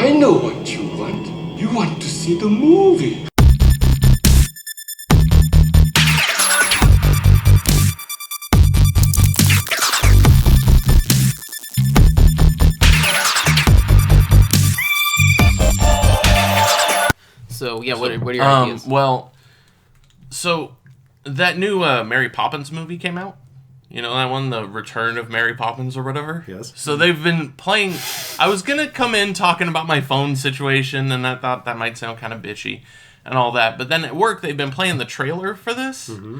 I know what you want. You want to see the movie. So, yeah, what are your ideas? Well, so that new Mary Poppins movie came out. You know that one, The Return of Mary Poppins or whatever? Yes. So they've been playing... I was going to come in talking about my phone situation, and I thought that might sound kind of bitchy and all that. But then at work, they've been playing the trailer for this. Mm-hmm.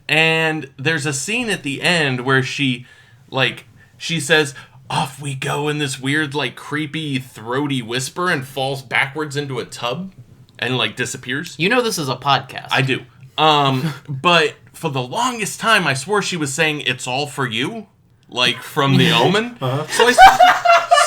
And there's a scene at the end where she says, "Off we go," in this weird, like, creepy, throaty whisper and falls backwards into a tub and, like, disappears. You know this is a podcast. I do. But for the longest time, I swore she was saying "It's all for you," like from The Omen.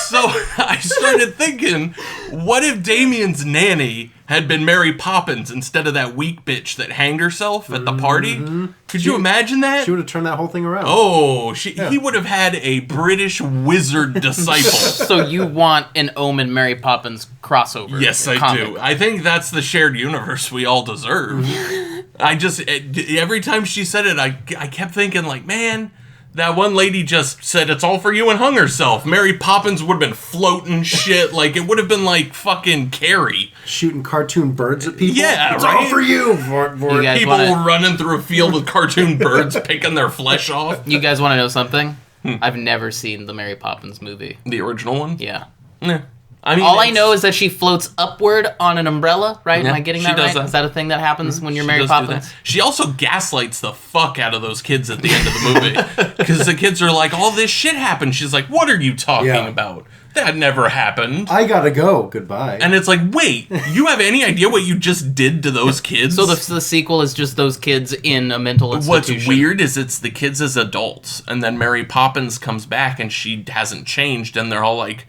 So I started thinking, what if Damien's nanny had been Mary Poppins instead of that weak bitch that hanged herself at the party? Could you imagine that? She would have turned that whole thing around. Oh, he would have had a British wizard disciple. So you want an Omen Mary Poppins crossover? Yes, I do. I think that's the shared universe we all deserve. Every time she said it, I kept thinking, like, man, that one lady just said "It's all for you" and hung herself. Mary Poppins would have been floating shit. Like, it would have been like fucking Carrie. Shooting cartoon birds at people? Yeah, it's right? all for you! People running through a field with cartoon birds picking their flesh off. You guys want to know something? I've never seen the Mary Poppins movie. The original one? Yeah. Yeah. I mean, all I know is that she floats upward on an umbrella, right? Yeah, Am I getting that right? Is that a thing that happens when you're Mary Poppins? She also gaslights the fuck out of those kids at the end of the movie. Because the kids are like, all this shit happened. She's like, what are you talking about? That never happened. I gotta go. Goodbye. And it's like, wait, you have any idea what you just did to those kids? So the sequel is just those kids in a mental institution. What's weird is it's the kids as adults. And then Mary Poppins comes back and she hasn't changed. And they're all like,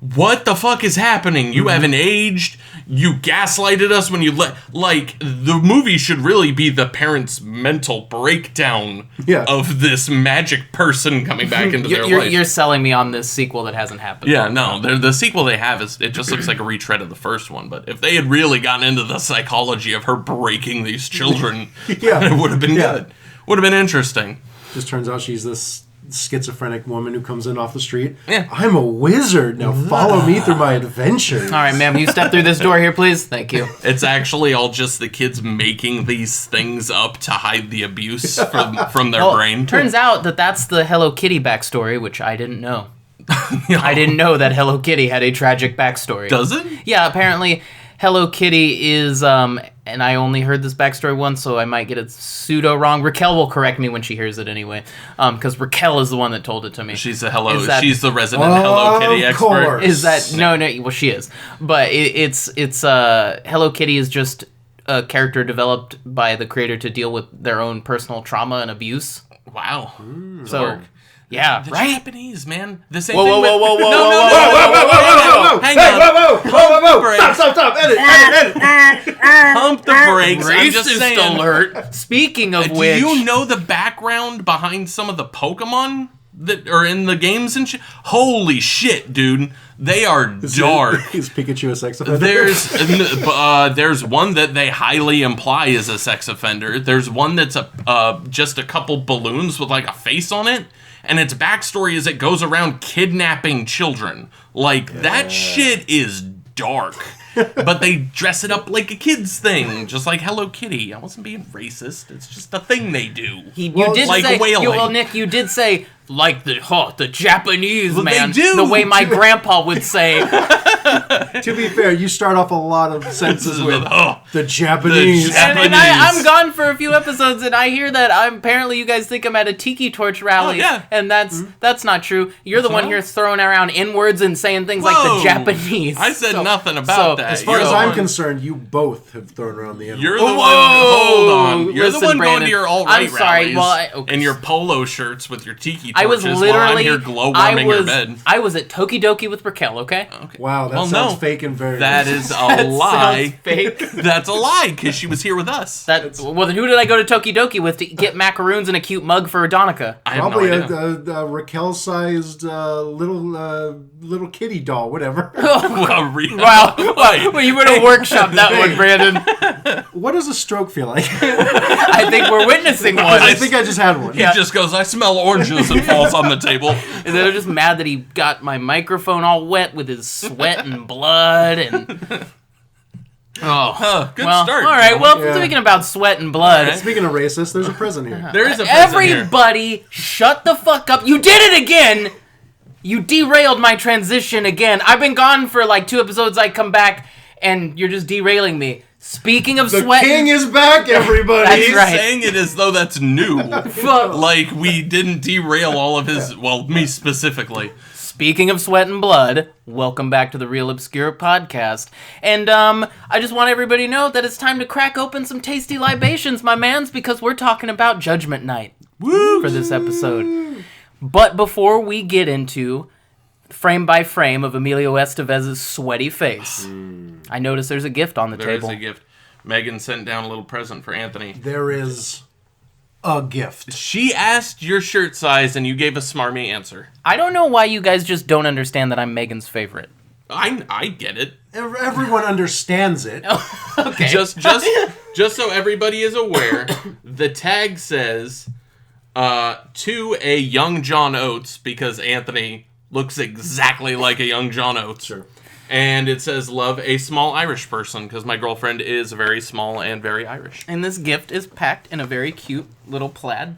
what the fuck is happening? You haven't aged. You gaslighted us when you like, the movie should really be the parents' mental breakdown of this magic person coming back into their life. You're selling me on this sequel that hasn't happened. Yeah, no. The sequel they have, it just looks like a retread of the first one. But if they had really gotten into the psychology of her breaking these children, it would have been good. Would have been interesting. Just turns out she's this schizophrenic woman who comes in off the street. Yeah. I'm a wizard. Now follow me through my adventures. All right, ma'am, you step through this door here, please. Thank you. It's actually all just the kids making these things up to hide the abuse from their brain. Turns out that's the Hello Kitty backstory, which I didn't know. I didn't know that Hello Kitty had a tragic backstory. Does it? Yeah, apparently Hello Kitty is, and I only heard this backstory once, so I might get it pseudo wrong. Raquel will correct me when she hears it anyway, because Raquel is the one that told it to me. She's she's the resident Hello Kitty expert. Is that no? Well, she is, but it's Hello Kitty is just a character developed by the creator to deal with their own personal trauma and abuse. Wow. So. Yeah, the right? Japanese, man. The same whoa, thing whoa, with... whoa, whoa, No. Hang on. Stop. Edit. Pump the brakes. I'm just Racist saying. alert. Speaking of which... Do you know the background behind some of the Pokemon that are in the games and shit? Holy shit, dude. They are dark. Is Pikachu a sex offender? There's one that they highly imply is a sex offender. There's one that's just a couple balloons with like a face on it, and its backstory is it goes around kidnapping children. Like that shit is dark. But they dress it up like a kid's thing, just like Hello Kitty. I wasn't being racist. It's just a thing they do. Nick, you did say like the Japanese man. They do. The way my grandpa would say. To be fair, you start off a lot of sentences with the Japanese. And I'm gone for a few episodes, and I hear that apparently you guys think I'm at a Tiki Torch rally, and that's not true. You're the one here throwing around N-words and saying things like the Japanese. I said nothing about that. As far as I'm concerned, you both have thrown around the N-word. You're the one. Hold on. You're the one Brandon, going to your all-right rallies and your polo shirts with your tiki torches I was literally, while I'm here glow warming your bed. I was at Tokidoki with Raquel, okay? Wow, That sounds fake and very... That is a lie. Sounds fake. That's a lie, because she was here with us. Well, then who did I go to Tokidoki with to get macaroons and a cute mug for Donica? I have Probably no idea. a Raquel-sized little kitty doll, whatever. Wow. Well, you would have workshopped that one, Brandon. What does a stroke feel like? I think we're witnessing one. I think I just had one. He just goes, I smell oranges, and falls on the table. And they're just mad that he got my microphone all wet with his sweat and blood and... Good start. All right, well, speaking about sweat and blood... Right. Speaking of racist, there's a present here. There is a present here. Everybody, shut the fuck up. You did it again! You derailed my transition again. I've been gone for like 2 episodes. I come back, and you're just derailing me. Speaking of sweat... The king is back, everybody! That's He's right. saying it as though that's new. Like we didn't derail all of his... Well, me specifically. Speaking of sweat and blood, welcome back to the Real Obscure podcast. And I just want everybody to know that it's time to crack open some tasty libations, my mans, because we're talking about Judgment Night for this episode. But before we get into frame by frame of Emilio Estevez's sweaty face, I notice there's a gift on the table. There is a gift. Megan sent down a little present for Anthony. There is a gift. She asked your shirt size, and you gave a smarmy answer. I don't know why you guys just don't understand that I'm Megan's favorite. I get it. Everyone understands it. Okay. Just so everybody is aware, the tag says to a young John Oates, because Anthony looks exactly like a young John Oates. Sure. And it says, love a small Irish person, because my girlfriend is very small and very Irish. And this gift is packed in a very cute little plaid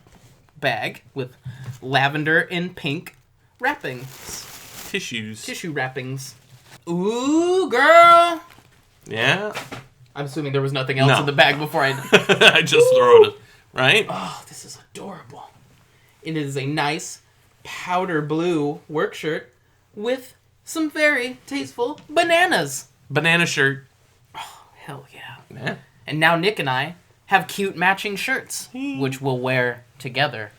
bag with lavender and pink wrappings. Tissues. Tissue wrappings. Ooh, girl! Yeah? I'm assuming there was nothing else in the bag before I... I just throw it, right? Oh, this is adorable. It is a nice powder blue work shirt with some very tasteful bananas. Banana shirt. Oh, hell yeah. Yeah. And now Nick and I have cute matching shirts, which we'll wear together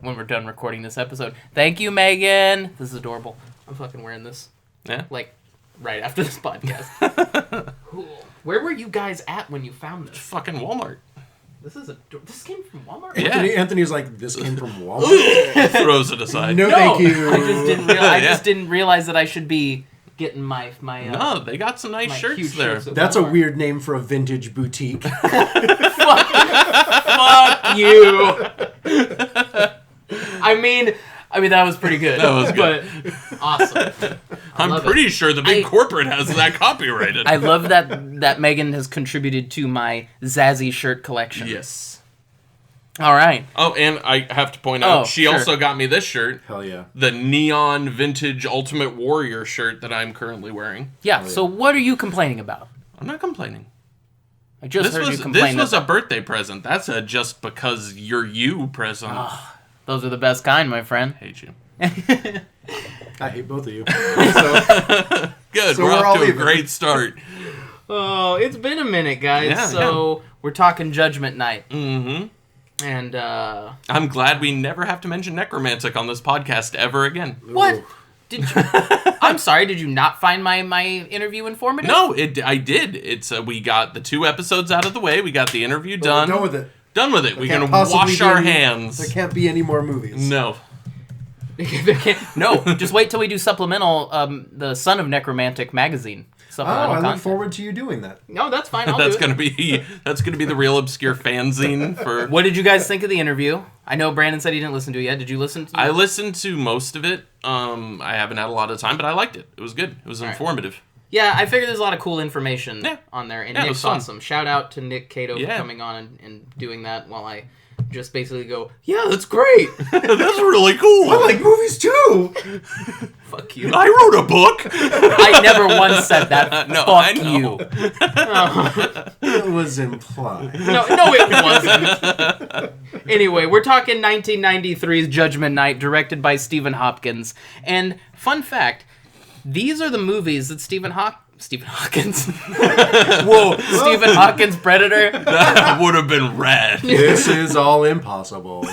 when we're done recording this episode. Thank you, Megan. This is adorable. I'm fucking wearing this. Yeah. Like, right after this podcast. Cool. Where were you guys at when you found this? Fucking Walmart. This came from Walmart? Yeah. Anthony's like, this came from Walmart? Throws it aside. No, thank you. I just didn't realize that I should be getting my no, they got some nice shirts there. That's a weird name for a vintage boutique. Fuck you. I mean, that was pretty good. That was good. But awesome. I'm pretty sure the big corporate has that copyrighted. I love that Megan has contributed to my Zazzy shirt collection. Yes. All right. Oh, and I have to point out, she also got me this shirt. Hell yeah. The neon vintage Ultimate Warrior shirt that I'm currently wearing. Yeah, so what are you complaining about? I'm not complaining. I just heard you complain. This was a birthday present. That's a just because you're you present. Those are the best kind, my friend. Hate you. I hate both of you. Good, we're off to a great start. Oh, it's been a minute, guys. Yeah, we're talking Judgment Night. Mm-hmm. And, I'm glad we never have to mention necromantic on this podcast ever again. What? Did you... I'm sorry, did you not find my interview informative? No, I did. It's we got the 2 episodes out of the way. We got the interview done. We're done with it. Done with it. We're going to wash our hands. There can't be any more movies. No. No, just wait till we do supplemental, the Son of Necromantic magazine. I look forward to you doing that. No, that's fine. That's gonna be the Real Obscure fanzine for. What did you guys think of the interview? I know Brandon said he didn't listen to it yet. Did you listen to it? I listened to most of it. I haven't had a lot of time, but I liked it. It was good. It was informative. Yeah, I figured there's a lot of cool information on there, and Nick's fun. awesome. Shout out to Nick Cato for coming on and doing that while I just basically go, yeah, that's great. That's really cool. I like movies too. Fuck you. I wrote a book. I never once said that. No, Fuck I know. you. It was implied. No, it wasn't. Anyway, we're talking 1993's Judgment Night, directed by Stephen Hopkins. And fun fact, these are the movies that Stephen Stephen Hawkins. Whoa, Stephen Hawkins Predator. That would have been rad. This is all impossible.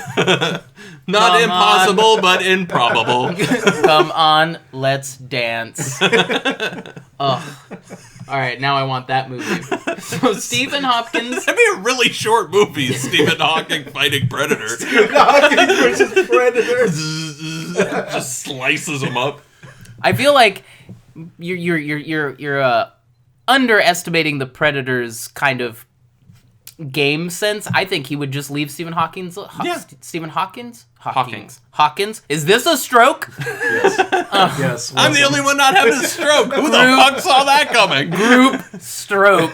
Not Come impossible, but improbable. Come on, let's dance. Ugh. All right, now I want that movie. So Stephen Hopkins. That'd be a really short movie. Stephen Hawking fighting Predator. Hawkins versus Predator. Just slices him up. I feel like you're underestimating the Predator's kind of game sense. I think he would just leave Stephen Hawkins. Stephen Hawkins. Hawkins. Is this a stroke? Yes. I'm the only one not having a stroke. Who the fuck saw that coming? Group stroke.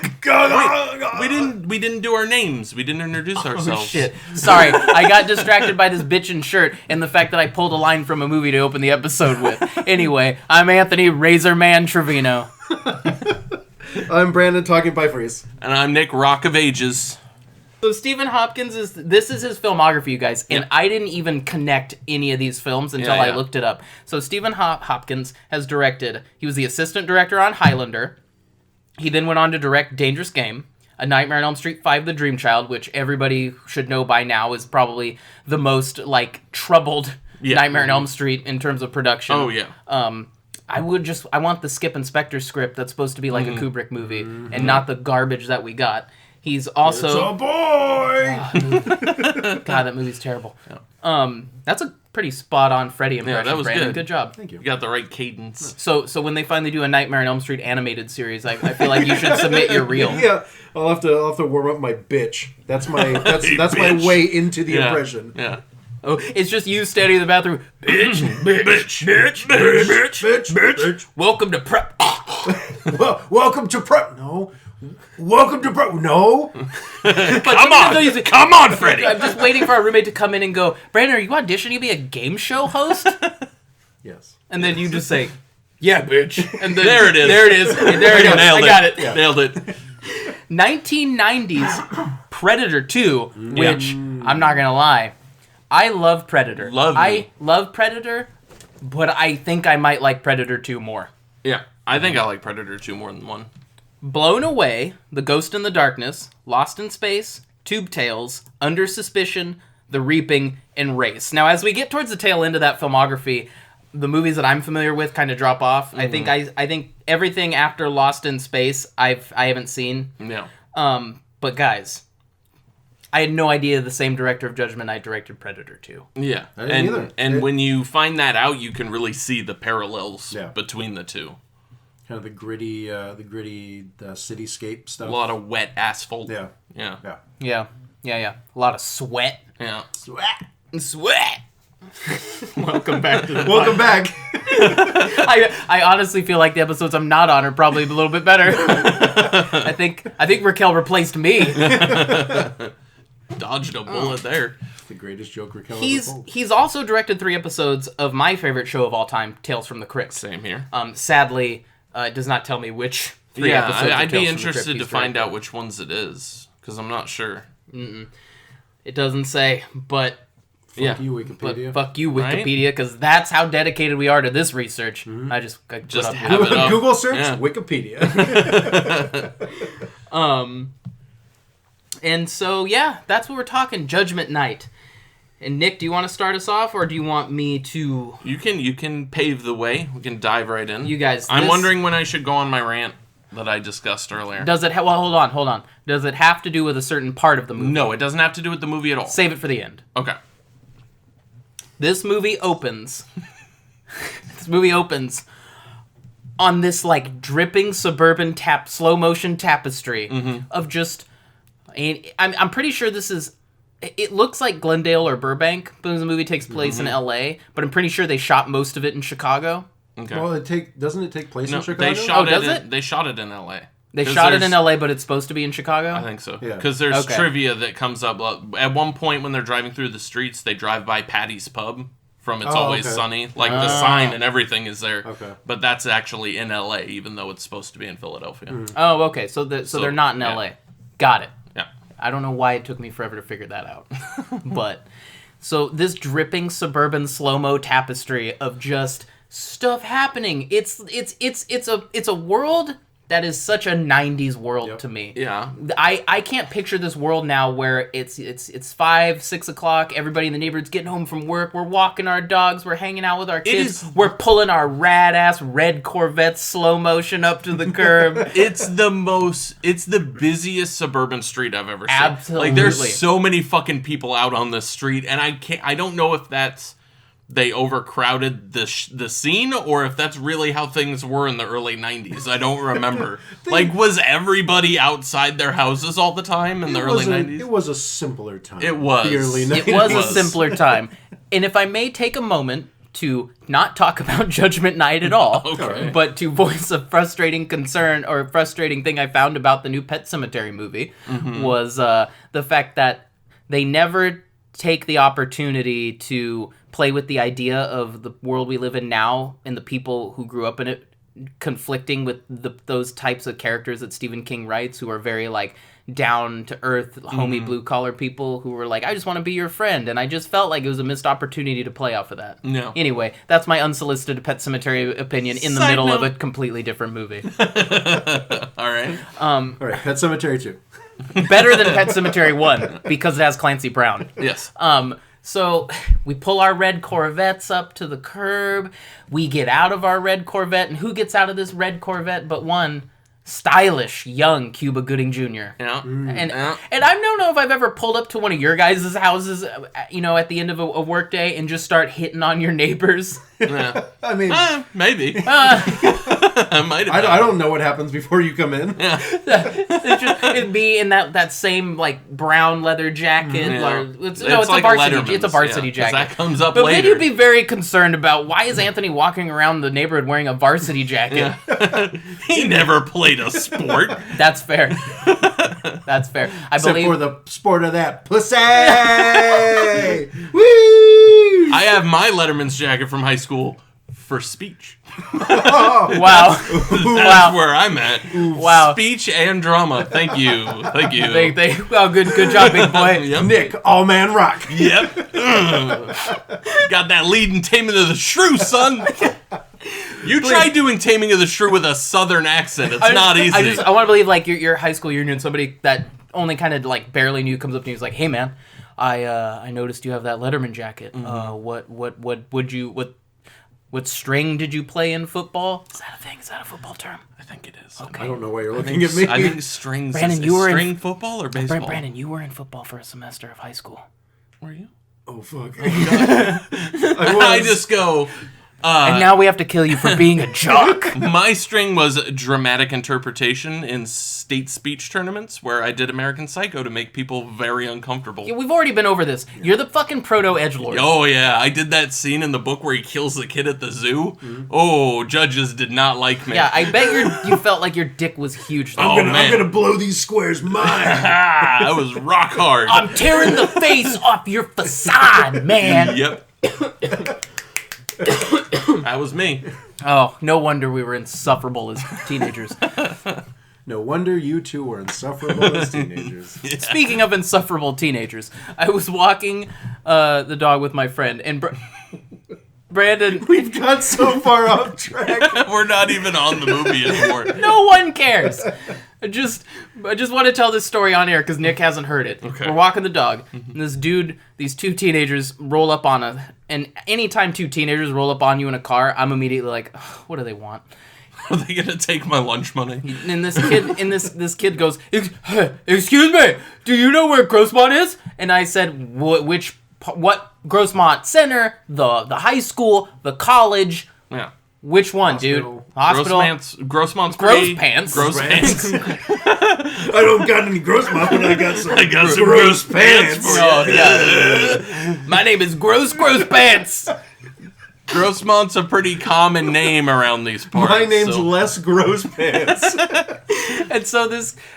Wait, we didn't do our names. We didn't introduce ourselves. Shit. Sorry, I got distracted by this bitchin' shirt and the fact that I pulled a line from a movie to open the episode with. Anyway, I'm Anthony Razorman Trevino. I'm Brandon talking by Freeze. And I'm Nick Rock of Ages. So Stephen Hopkins this is his filmography, you guys, and I didn't even connect any of these films until I looked it up. So Stephen Hopkins has directed. He was the assistant director on Highlander. He then went on to direct Dangerous Game, A Nightmare on Elm Street 5: The Dream Child, which everybody should know by now is probably the most troubled Nightmare on Elm Street in terms of production. Oh yeah. I want the Skip Inspector script that's supposed to be like a Kubrick movie and not the garbage that we got. He's also... It's a boy! God, that movie's terrible. Yeah. That's a pretty spot-on Freddy impression, that was Brandon. good. Good job. Thank you. You got the right cadence. So when they finally do a Nightmare on Elm Street animated series, I feel like you should submit your reel. Yeah, I'll have to warm up my bitch. That's my my way into the impression. Yeah. Oh, it's just you standing in the bathroom. Bitch. Welcome to prep. Welcome to prep. No. Welcome to prep. No. Come on, Freddy. I'm just waiting for our roommate to come in and go, Brandon, are you auditioning to be a game show host? Yes. And then you just say, yeah, bitch. And then There it is. There it is. There it goes. Nailed I got it. Yeah. Nailed it. 1990s Predator 2, which I'm not gonna lie, I love Predator. I love Predator, but I think I might like Predator 2 more. Yeah. I think I like Predator 2 more than 1. Blown Away, The Ghost in the Darkness, Lost in Space, Tube Tales, Under Suspicion, The Reaping, and Race. Now, as we get towards the tail end of that filmography, the movies that I'm familiar with kind of drop off. I think everything after Lost in Space I haven't seen. No. But guys, I had no idea the same director of Judgment Night directed Predator 2. Yeah. I didn't either. And when you find that out, you can really see the parallels between the two. Kind of the gritty cityscape stuff. A lot of wet asphalt. Yeah. Yeah. A lot of sweat. Yeah. Sweat! Welcome back to the Welcome back. I honestly feel like the episodes I'm not on are probably a little bit better. I think Raquel replaced me. Dodged a bullet there. The greatest joke Raquel ever told. He's also directed 3 episodes of my favorite show of all time, Tales from the Crypt. Same here. Sadly, it does not tell me which 3 episodes of I'd Tales be from the Crypt interested to he's find directed. out which ones it is, because I'm not sure. It doesn't say, but... Fuck you, Wikipedia. Fuck you, Wikipedia, because that's how dedicated we are to this research. I just have it up. Google search Yeah. Wikipedia. And so, that's what we're talking, Judgment Night. And Nick, do you want to start us off, or do you want me to... You can pave the way. We can dive right in. You guys... I'm wondering when I should go on my rant that I discussed earlier. Does it... well, hold on. Does it have to do with a certain part of the movie? No, it doesn't have to do with the movie at all. Save it for the end. Okay. This movie opens on this dripping suburban slow motion tapestry of just. I'm pretty sure this is. It looks like Glendale or Burbank, but the movie takes place in L.A. But I'm pretty sure they shot most of it in Chicago. Okay. Well, doesn't it take place in Chicago? They shot does it? They shot it in L.A. They shot it in L.A., but it's supposed to be in Chicago? I think so. Yeah. Because there's Okay. trivia that comes up. At one point when they're driving through the streets, they drive by Patty's Pub from It's Always okay. Sunny. The sign and everything is there. Okay. But that's actually in L.A., even though it's supposed to be in Philadelphia. Oh, okay. So they're not in L.A. Got it. Yeah. I don't know why it took me forever to figure that out. But, so this dripping suburban slow-mo tapestry of just stuff happening. It's a world that is such a 90s world to me. Yeah. I can't picture this world now where it's 5, 6 o'clock, everybody in the neighborhood's getting home from work, we're walking our dogs, we're hanging out with our kids, we're pulling our rad-ass red Corvettes slow motion up to the curb. It's the busiest suburban street I've ever seen. Absolutely. Like, there's so many fucking people out on this street, and I don't know if that's they overcrowded the scene, or if that's really how things were in the early 90s. I don't remember. Like, was everybody outside their houses all the time in the early 90s? It was a simpler time. It was. The early 90s. It was a simpler time. And if I may take a moment to not talk about Judgment Night at all, Okay. but to voice a frustrating concern or a frustrating thing I found about the new Pet Sematary movie, was the fact that they never take the opportunity to play with the idea of the world we live in now and the people who grew up in it conflicting with those types of characters that Stephen King writes, who are very like down to earth, homey blue collar people who were like, I just want to be your friend. And I just felt like it was a missed opportunity to play off of that. No. Anyway, that's my unsolicited Pet Sematary opinion in the Side middle of note. a completely different movie. All right. All right, Pet Sematary 2. Better than Pet Sematary 1 because it has Clancy Brown. Yes. So we pull our red Corvettes up to the curb. We get out of our red Corvette, and who gets out of this red Corvette but one stylish young Cuba Gooding Jr. Yeah. And I don't know if I've ever pulled up to one of your guys' houses, you know, at the end of a work day and just start hitting on your neighbors. Yeah. I mean, Maybe. I might have. I don't know what happens before you come in. It'd be in that same like brown leather jacket. Yeah. Or, it's like a varsity. Letterman's, It's a varsity yeah, 'cause jacket. that comes up but later. then you'd be very concerned about why is Anthony walking around the neighborhood wearing a varsity jacket. He never played a sport. That's fair. That's fair. I Except believe for the sport of that pussy. Woo! I have my Letterman's jacket from high school for speech. wow. That's where I'm at. Wow. Speech and drama. Thank you. Thank you. Well, good job, big boy. Yep. Nick, all man rock. Yep. Got that lead in Taming of the Shrew, son. You try doing Taming of the Shrew with a southern accent. It's not easy. I want to believe like your high school reunion, somebody that only kind of like barely knew comes up to you and is like, "Hey man, I noticed you have that Letterman jacket. What string did you play in football? Is that a thing? Is that a football term? I think it is. Okay. I don't know why you're looking at me. I think strings. Brandon, is you were in- string football or baseball? Brandon, you were in football for a semester of high school. Were you? Oh, fuck. I just go. And now we have to kill you for being a jock. My string was dramatic interpretation in state speech tournaments where I did American Psycho to make people very uncomfortable. Yeah, we've already been over this. You're the fucking proto edgelord. Oh yeah, I did that scene in the book where he kills the kid at the zoo. Oh, judges did not like me. Yeah, I bet you felt like your dick was huge. Oh, man. I'm gonna blow these squares mine. I was rock hard. I'm tearing the face off your facade, man. Yep. That was me. Oh, no wonder we were insufferable as teenagers. No wonder you two were insufferable as teenagers. Speaking of insufferable teenagers, I was walking the dog with my friend, and Brandon... We've got so far off track. We're not even on the movie anymore. No one cares. I just want to tell this story on air because Nick hasn't heard it. Okay. We're walking the dog, and these two teenagers roll up on us. And anytime two teenagers roll up on you in a car, I'm immediately like, what do they want? Are they gonna take my lunch money? And this kid goes, excuse me, do you know where Grossmont is? And I said, what Grossmont Center, the high school, the college. Yeah. Which one, Hospital. dude? Hospital. Grossmont's Gross pretty- pants. Gross pants. I don't got any gross mouth, but I got some gross pants for you. Oh, yeah. My name is Gross Pants. Grossmont's a pretty common name around these parts. My name's so. Les Gross Pants. And so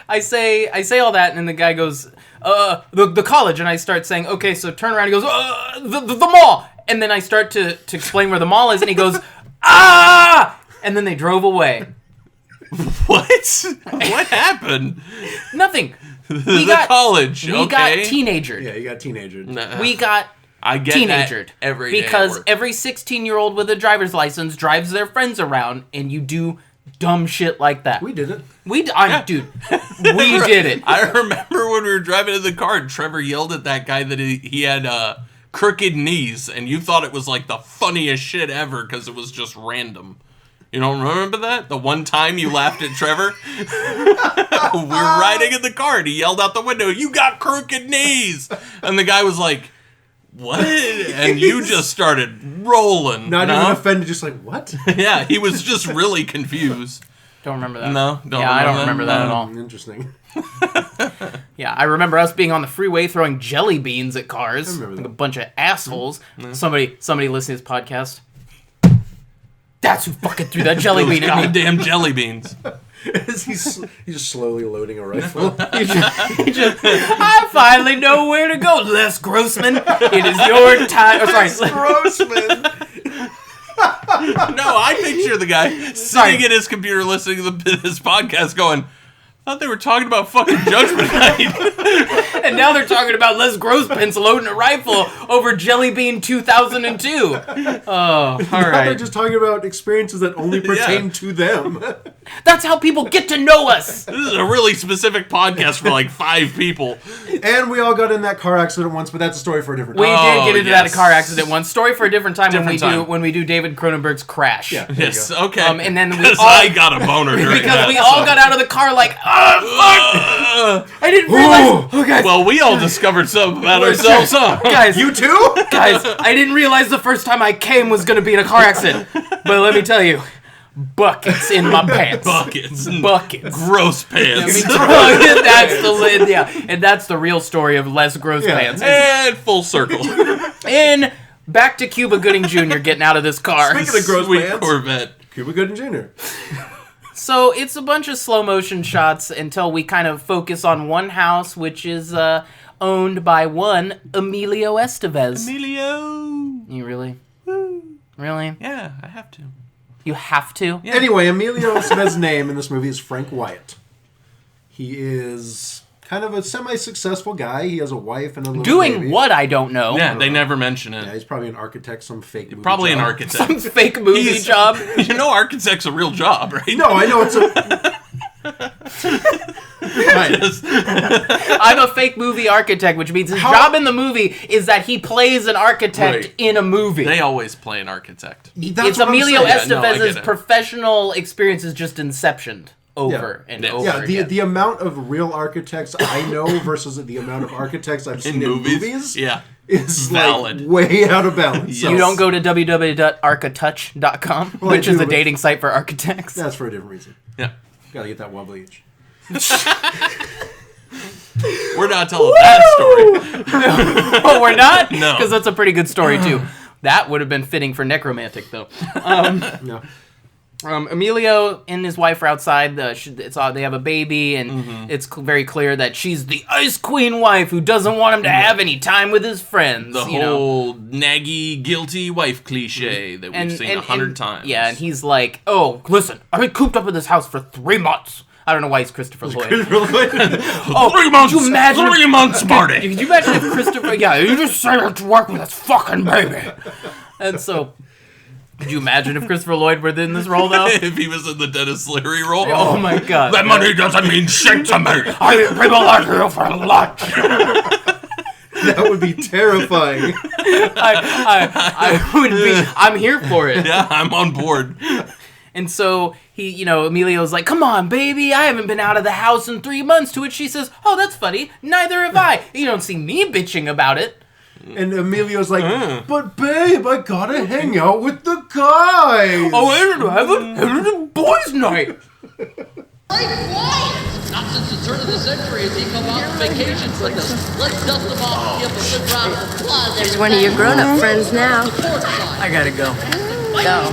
I say all that, and the guy goes, the college, and I start saying, okay, so turn around. He goes, the mall, and then I start to explain where the mall is, and he goes, ah, and then they drove away. What? What happened? Nothing. The college. We okay. got teenagered. Yeah, you got teenagers. We got I get teenagered that every day because at work. every 16-year-old with a driver's license drives their friends around, and you do dumb shit like that. We did it. Dude, we did it. I remember when we were driving in the car and Trevor yelled at that guy that he had crooked knees, and you thought it was like the funniest shit ever because it was just random. You don't remember that? The one time you laughed at Trevor? We were riding in the car and he yelled out the window, "You got crooked knees!" And the guy was like, "What?" And you just started rolling. Not even offended, just like, what? Yeah, he was just really confused. Don't remember that. No, I don't remember that at all. Interesting. Yeah, I remember us being on the freeway throwing jelly beans at cars. I remember that. Like a bunch of assholes. Somebody listening to this podcast. That's who fucking threw that jelly bean at me. Goddamn jelly beans. He's just slowly loading a rifle. I finally know where to go, Les Grossman. It is your time. Oh, sorry, Grossman. No, I picture the guy sitting at his computer listening to this podcast going, "I thought they were talking about fucking Judgment Night." And now they're talking about Les Grossman loading a rifle over Jelly Bean 2002. Oh, all Now right. they're just talking about experiences that only pertain to them. That's how people get to know us. This is a really specific podcast for like 5 people. And we all got in that car accident once, but that's a story for a different We time. did get into that car accident once. Story for a different time, Different when we do David Cronenberg's Crash. Yeah. Yes, okay. And then we Because all I got a boner during because that. we all got out of the car like, oh fuck! I didn't realize. Oh, guys, Well, we all discovered something about ourselves, huh? guys, You too? guys, I didn't realize the first time I came was gonna be in a car accident. But let me tell you, buckets in my pants. Buckets. Buckets. Gross pants. That's the lid, yeah, and that's the real story of Les Gross Yeah. Pants. And full circle. And back to Cuba Gooding Jr. getting out of this car. Speaking of gross Sweet pants, Corvette. Cuba Gooding Jr. So it's a bunch of slow motion shots until we kind of focus on one house, which is owned by one Emilio Estevez. Emilio. You really? Really? Yeah, I have to. You have to? Yeah. Anyway, Emilio Estevez's name in this movie is Frank Wyatt. He is kind of a semi-successful guy. He has a wife and a little Doing baby. what, I don't know. Yeah, they never mention it. Yeah, he's probably an architect, some fake movie Probably job. an architect. Some fake movie He's- job. You know, architect's a real job, right? No, I know it's a... Just- I'm a fake movie architect, which means his job in the movie is that he plays an architect Right. in a movie. they always play an architect. That's It's what I'm Emilio saying. Yeah, no, I Estevez's get it. professional experience is just inceptioned over and Yeah. over Yeah, again. the amount of real architects I know versus the amount of architects I've seen in movies Yeah. is Valid. like way out of balance. You don't go to www.architouch.com, Well, I which is do, a but- dating site for architects. That's for a different reason. Yeah. Gotta get that wobbly itch. We're not telling that story. Oh, we're not? No. Because that's a pretty good story, too. That would have been fitting for Necromantic, though. No. Emilio and his wife are outside. They have a baby, and it's very clear that she's the Ice Queen wife who doesn't want him to have any time with his friends. The whole naggy, guilty wife cliche that we've seen 100 times. Yeah, and he's like, "Oh, listen, I've been cooped up in this house for 3 months. I don't know why he's Christopher Lloyd. 3 months. Could you imagine? 3 months, Marty. Could you imagine if Christopher? Yeah, you just say it to work with this fucking baby. And so, could you imagine if Christopher Lloyd were in this role though? If he was in the Dennis Leary role. Oh my god. That money doesn't mean shit to me. I mean, people like you for lunch. That would be terrifying. I would be. I'm here for it. Yeah, I'm on board. And so Emilio's like, "Come on, baby, I haven't been out of the house in 3 months." To which she says, "Oh, that's funny. Neither have I. You don't see me bitching about it." And Emilio's like, "But babe, I gotta hang out with the guys." Oh, I don't have a boys' night. Not since the turn of the century has he come out on vacations with us. Let's dust him off and give him a good round of applause. There's one of your grown-up friends now. I gotta go. Go.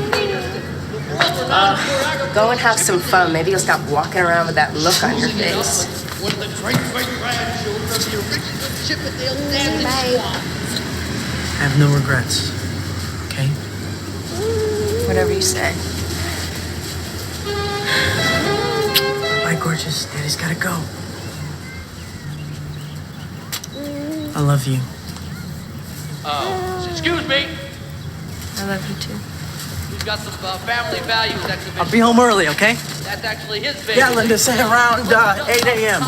Go and have some fun. Maybe you'll stop walking around with that look on your face. When the great-great-grandchildren of the original Chippendale dancing squad. I have no regrets. Okay? Whatever you say. Bye, gorgeous. Daddy's gotta go. I love you. Excuse me. I love you too. We've got some family values exhibition. I'll be home early, okay? That's actually his baby. Yeah, Linda, say around 8 a.m.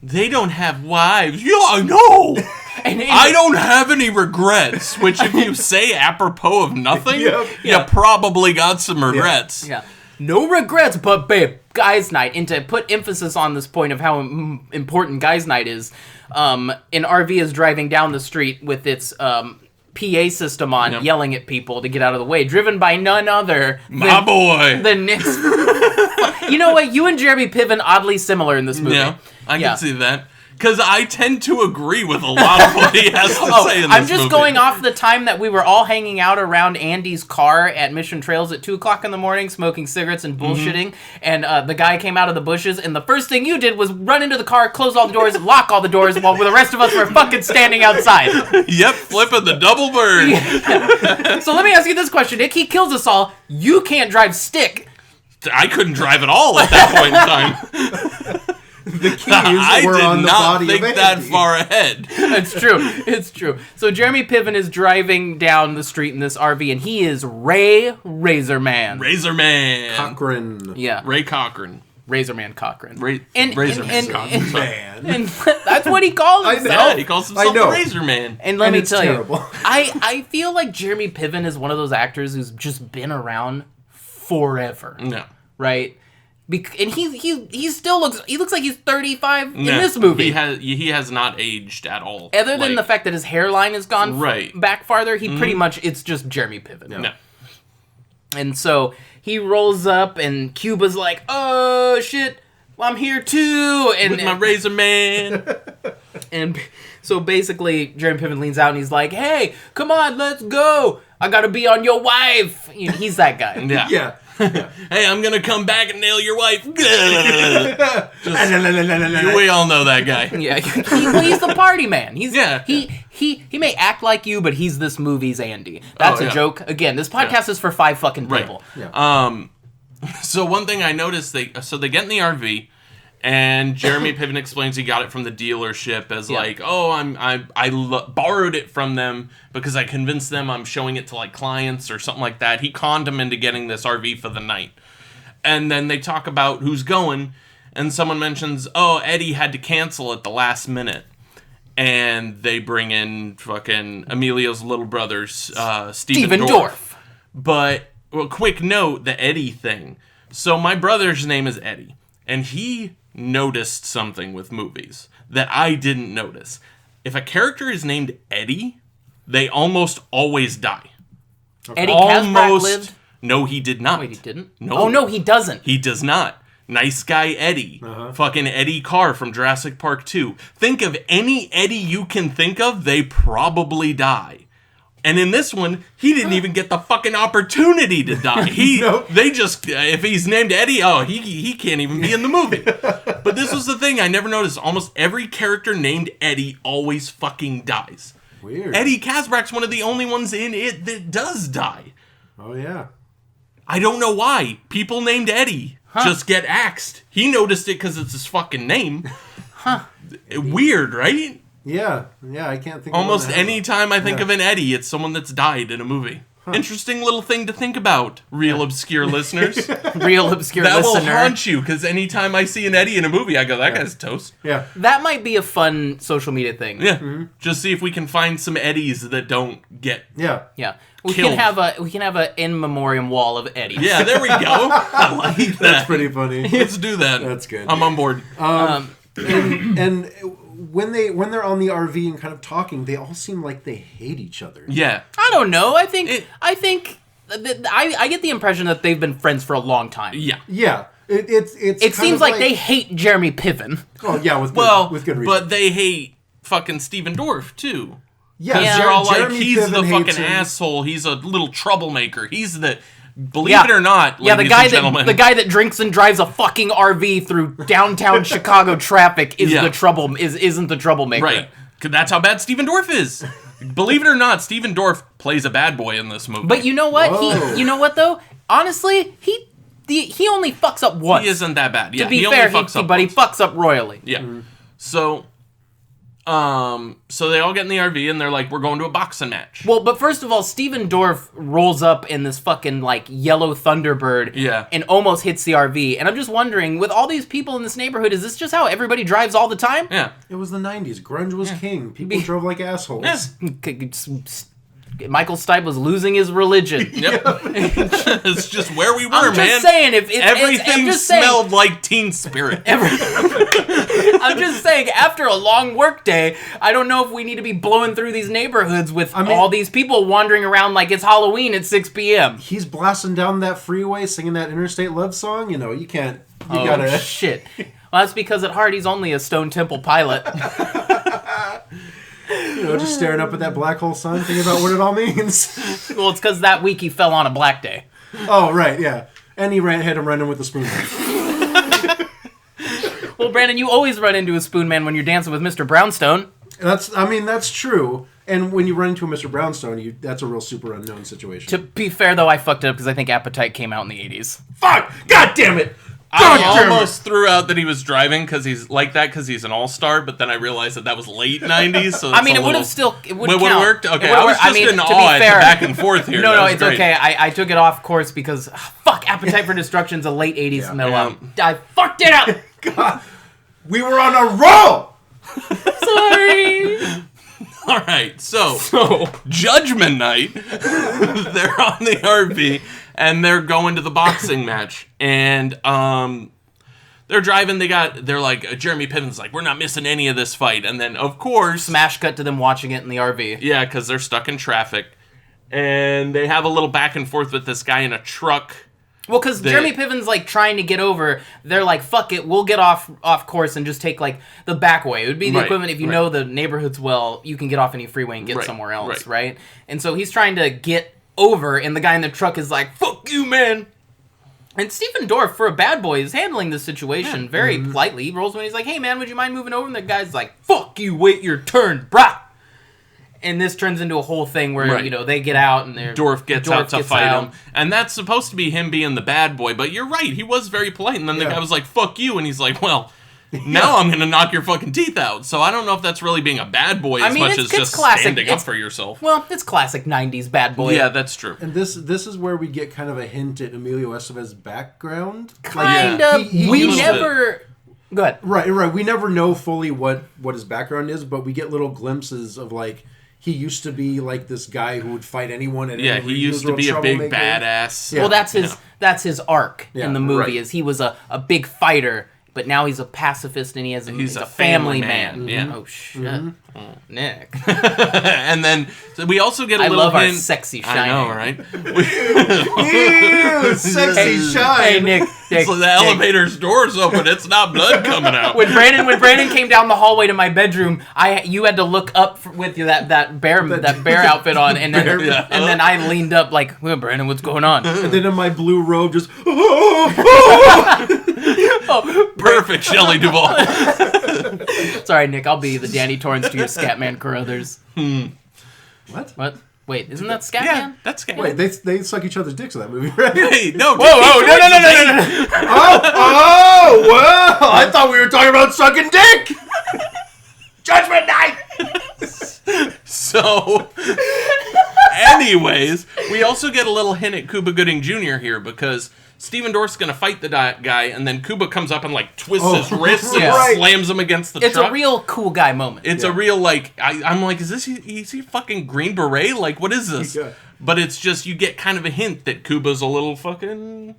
They don't have wives. Yeah, I know. And I don't have any regrets. Which, if you say apropos of nothing, you probably got some regrets. Yeah. No regrets, but babe, guys' night. And to put emphasis on this point of how important guys' night is, an RV is driving down the street with its PA system on, yelling at people to get out of the way, driven by none other than My boy. the Knicks. You know what? You and Jeremy Piven oddly similar in this movie. Yeah, I can see that. Because I tend to agree with a lot of what he has to say in this I'm just movie. going off the time that we were all hanging out around Andy's car at Mission Trails at 2 o'clock in the morning, smoking cigarettes and bullshitting, and the guy came out of the bushes, and the first thing you did was run into the car, close all the doors, lock all the doors, while the rest of us were fucking standing outside. Yep, flipping the double bird. So let me ask you this question. Nick, he kills us all. You can't drive stick. I couldn't drive at all at that point in time. The keys I were on did the not body think of that Andy. far ahead. It's true. It's true. So Jeremy Piven is driving down the street in this RV, and he is Ray Razorman. Razorman. Cochran. Yeah. Ray Cochran. Razorman Cochran. Razorman Cochran. Man. And that's what he calls I himself. know. Yeah, he calls himself the Razorman. And let And me it's tell terrible. you, I feel like Jeremy Piven is one of those actors who's just been around forever, No. right? And he still looks like he's 35 in this movie. He has not aged at all. Other than the fact that his hairline has gone back farther, he pretty much, it's just Jeremy Piven. No. And so he rolls up, and Cuba's like, "Oh shit, I'm here too." And With my Razorman. And so basically, Jeremy Piven leans out and he's like, "Hey, come on, let's go. I gotta be on your wife." You know, he's that guy. Yeah. Yeah. Hey, I'm gonna come back and nail your wife. We all know that guy. Yeah, he's the party man. He may act like you, but he's this movie's Andy. That's a joke. Again, this podcast is for 5 fucking people. Yeah. So one thing I noticed, they get in the RV, and Jeremy Piven explains he got it from the dealership as like, oh, I borrowed it from them because I convinced them I'm showing it to like clients or something like that. He conned them into getting this RV for the night. And then they talk about who's going, and someone mentions, oh, Eddie had to cancel at the last minute. And they bring in fucking Emilio's little brothers, Steven Dorff. But, quick note, the Eddie thing. So my brother's name is Eddie, and he noticed something with movies that I didn't notice. If a character is named Eddie, they almost always die. Eddie Kaspbrak lived? No, he did not. Wait, he didn't? No. Oh, no, he doesn't. He does not. Nice guy Eddie. Fucking Eddie Carr from Jurassic Park 2. Think of any Eddie you can think of, they probably die. And in this one, he didn't even get the fucking opportunity to die. They just, if he's named Eddie, he can't even be in the movie. But this was the thing I never noticed. Almost every character named Eddie always fucking dies. Weird. Eddie Kaspbrak's one of the only ones in it that does die. Oh, yeah. I don't know why. People named Eddie just get axed. He noticed it because it's his fucking name. Weird, right? Yeah. Yeah, I can't think Almost of any time I think of an Eddie, it's someone that's died in a movie. Interesting little thing to think about, real obscure listeners. Real obscure That will listener. haunt you, because anytime I see an Eddie in a movie, I go, that guy's toast. Yeah. That might be a fun social media thing. Yeah. Just see if we can find some Eddies that don't get... Yeah. Yeah. We Killed. can have a in memoriam wall of Eddie. Yeah, there we go. I like that. That's pretty funny. Let's do that. That's good. I'm on board. And when they're on the RV and kind of talking, they all seem like they hate each other. Yeah. I don't know. I think I get the impression that they've been friends for a long time. Yeah. Yeah. It seems like they hate Jeremy Piven. Oh yeah, with good reason. But they hate fucking Steven Dorff too. Yeah, They're all like, Jeremy he's Piven the hates fucking him. asshole. He's a little troublemaker. He's the, believe it or not, the ladies guy and gentlemen. the guy that drinks and drives a fucking RV through downtown Chicago traffic isn't the troublemaker. Right. 'Cause that's how bad Steven Dorff is. Believe it or not, Steven Dorff plays a bad boy in this movie. But you know what? Whoa. You know what though? Honestly, he only fucks up once. he isn't that bad. Yeah, To be he fair, only fucks up but he once. fucks up royally. Yeah. So, So they all get in the RV and they're like, we're going to a boxing match. Well, but first of all, Steven Dorff rolls up in this fucking, like, yellow Thunderbird and almost hits the RV. And I'm just wondering, with all these people in this neighborhood, is this just how everybody drives all the time? Yeah. It was the 90s. Grunge was king. People drove like assholes. Yeah. Michael Stipe was losing his religion. Yep. It's just where we were, I'm man. just saying, Everything smelled like Teen Spirit. I'm just saying, after a long work day, I don't know if we need to be blowing through these neighborhoods with all these people wandering around like it's Halloween at 6 p.m. He's blasting down that freeway, singing that Interstate Love song. You know, you can't. You gotta. Shit. Well, that's because at heart he's only a Stone Temple Pilot. You know, just staring up at that black hole sun, thinking about what it all means. Well, it's because that week he fell on a black day. Oh, right, yeah. And he had him running with the spoon. Well, Brandon, you always run into a spoon man when you're dancing with Mr. Brownstone. That's true. And when you run into a Mr. Brownstone, that's a real super unknown situation. To be fair, though, I fucked it up because I think Appetite came out in the 80s. Fuck! God damn it! I almost threw out that he was driving because he's like that because he's an all-star, but then I realized that was late 90s. So I mean, it would have still it would have worked. Okay, I was just in awe at the back and forth here. No, it's great. Okay. I took it off course because fuck, Appetite for Destruction's a late 80s I fucked it up. God, we were on a roll. Sorry. All right, so Judgment Night. They're on the RV. And they're going to the boxing match, and they're driving. They're like Jeremy Piven's like, we're not missing any of this fight. And then of course, smash cut to them watching it in the RV. Yeah, because they're stuck in traffic, and they have a little back and forth with this guy in a truck. Well, because Jeremy Piven's like trying to get over. They're like, fuck it, we'll get off course and just take like the back way. It would be the equivalent if you know the neighborhoods well, you can get off any freeway and get somewhere else, right? And so he's trying to get over, and the guy in the truck is like, fuck you, man. And Steven Dorff, for a bad boy, is handling this situation very politely. He rolls when he's like, hey man, would you mind moving over? And the guy's like, fuck you, wait your turn, brah. And this turns into a whole thing where, you know, they get out and Dorff gets out to fight him. And that's supposed to be him being the bad boy, but you're right, he was very polite. And then the guy was like, fuck you, and he's like, well, now I'm going to knock your fucking teeth out. So I don't know if that's really being a bad boy as much as just standing up for yourself. Well, it's classic 90s bad boy. Yeah, that's true. And this is where we get kind of a hint at Emilio Estevez's background. Kind of. We never... Go ahead. Right. We never know fully what his background is, but we get little glimpses of, like, he used to be, like, this guy who would fight anyone. He used to be a big badass. Yeah. Well, that's his arc in the movie, is he was a big fighter, but now he's a pacifist and he's a family man. Yeah. Oh, shit. Nick. And then we also get a little love hint. Our sexy shine. I know, right? Ew, sexy shine. Hey, Nick. So the elevator's door's open. It's not blood coming out. When Brandon came down the hallway to my bedroom, you had to look up with that bear outfit on, and then I leaned up like, well, Brandon, what's going on? And then in my blue robe, just perfect Shelley Duvall. Sorry, Nick. I'll be the Danny Torrance to your Scatman Carruthers. What? Wait, isn't that Scatman? Yeah, that's Scatman. Wait, they suck each other's dicks in that movie, right? Wait, no. Whoa, no. Oh, well, I thought we were talking about sucking dick. Judgment Night. So, anyways, we also get a little hint at Cuba Gooding Jr. here because Steven Dorff's gonna fight the guy, and then Cuba comes up and like twists his wrists and slams him against the truck. It's a real cool guy moment. It's a real like I'm like, is he fucking Green Beret? Like, what is this? Yeah. But it's just you get kind of a hint that Cuba's a little fucking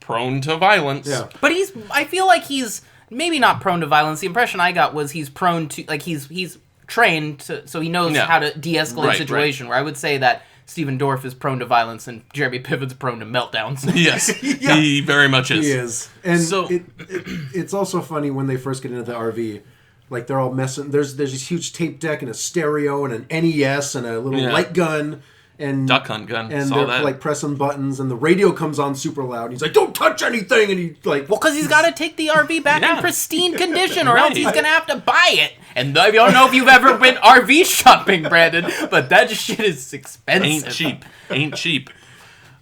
prone to violence. Yeah. But I feel like he's maybe not prone to violence. The impression I got was he's prone to, like, he's trained so he knows how to de-escalate a situation. Where I would say that Steven Dorff is prone to violence and Jeremy Piven's prone to meltdowns. Yes, he very much is. He is. And so it's also funny when they first get into the RV. Like, they're all messing. There's this huge tape deck and a stereo and an NES and a little light gun. And duck hunt gun. And they're like pressing buttons and the radio comes on super loud. And he's like, don't touch anything. And he like... Well, because he's got to take the RV back in pristine condition or else he's going to have to buy it. And I don't know if you've ever been RV shopping, Brandon, but that shit is expensive. Ain't cheap.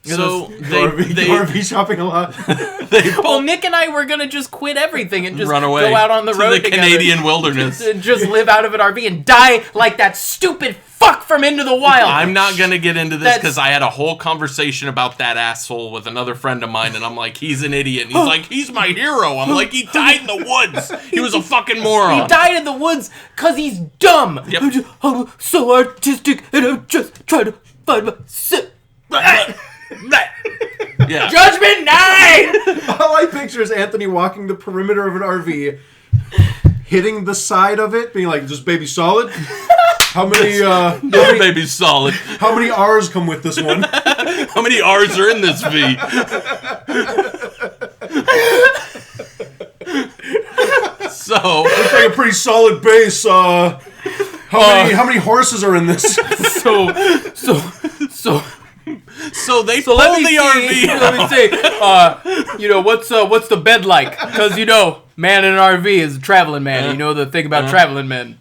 So they RV shopping a lot. Well, Nick and I were gonna just quit everything and just run away go out on the to road the together. Canadian wilderness. Just live out of an RV and die like that stupid fuck from Into the Wild. I'm not gonna get into this That's- because I had a whole conversation about that asshole with another friend of mine, and I'm like, he's an idiot. And he's like, he's my hero. I'm like, he died in the woods. He was a fucking moron. He died in the woods because he's dumb. Yep. I'm so artistic and I'm just trying to find myself. Yeah. Judgment Night! All I picture is Anthony walking the perimeter of an RV, hitting the side of it, being like, "Just baby solid." How many? No, baby, solid. How many R's come with this one? How many R's are in this V? So Looks like a pretty solid base. How many horses are in this? So they pull the RV out. Let me see. What's the bed like? Because man in an RV is a traveling man. You know the thing about traveling men.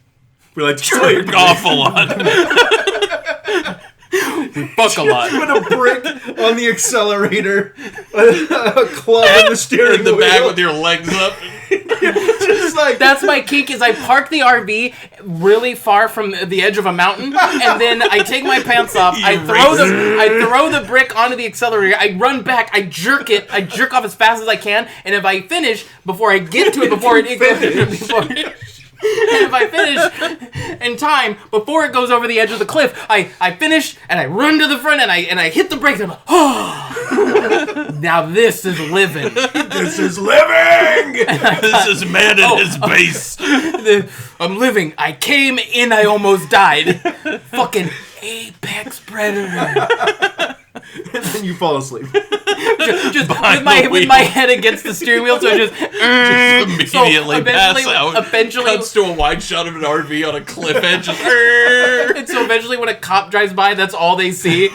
We like to Jerk off a lot. We fuck a lot. put a brick on the accelerator, a club in the steering In the wheel. back with your legs up. Just like That's my kink. Is I park the RV really far from the edge of a mountain, and then I take my pants off. I throw the brick onto the accelerator. I run back. I jerk off as fast as I can. And if I finish before I get to it, and if I finish in time before it goes over the edge of the cliff, I finish and I run to the front and I hit the brakes and I'm like, oh, now this is living. this is living. This is man in his base. I'm living. I came in. I almost died. Fucking apex predator. And then you fall asleep. Just Behind with the my wheel. head against the steering wheel, so I just Immediately pass out. Eventually, Cuts to a wide shot of an RV on a cliff edge. Just, and so eventually, when a cop drives by, that's all they see.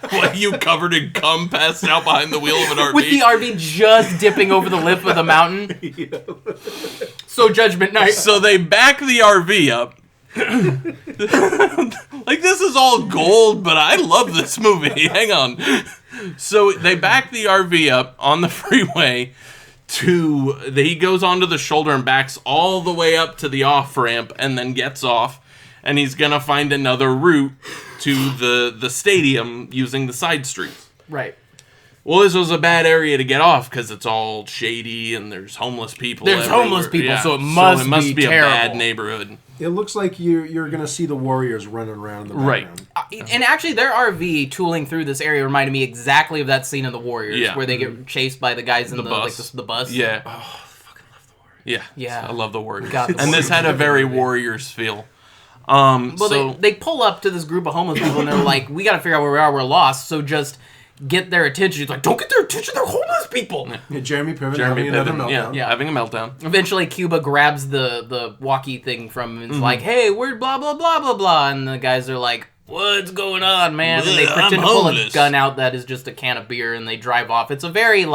what, you covered in cum, passed out behind the wheel of an RV. With the RV just dipping over the lip of the mountain. So Judgment Night. So they back the RV up. Like, this is all gold, but I love this movie. Hang on. So they back the RV up on the freeway he goes onto the shoulder and backs all the way up to the off-ramp and then gets off, and he's gonna find another route to the stadium using the side streets. Right. Well, this was a bad area to get off because it's all shady and there's homeless people. There's everywhere. homeless people, Yeah. so it must be a terrible. bad neighborhood. It looks like you're gonna see the Warriors running around in the background. And actually, their RV tooling through this area reminded me exactly of that scene in The Warriors, Yeah. where they get chased by the guys in the bus. the bus. Yeah. Oh, I fucking love the Warriors. Yeah. I love the Warriors. God, the And this had a very Warriors feel. Well, So they pull up to this group of homeless people, and they're like, "We got to figure out where we are. We're lost. So just get their attention." He's like, "Don't get their attention. They're homeless people." Yeah, Jeremy Piven having another meltdown. yeah, having a meltdown. Eventually, Cuba grabs the walkie thing from him and is like, "Hey, we're blah blah blah blah blah," and the guys are like, "What's going on, man?" And they I'm pretend to pull a homeless. gun out that is just a can of beer, and they drive off. It's a very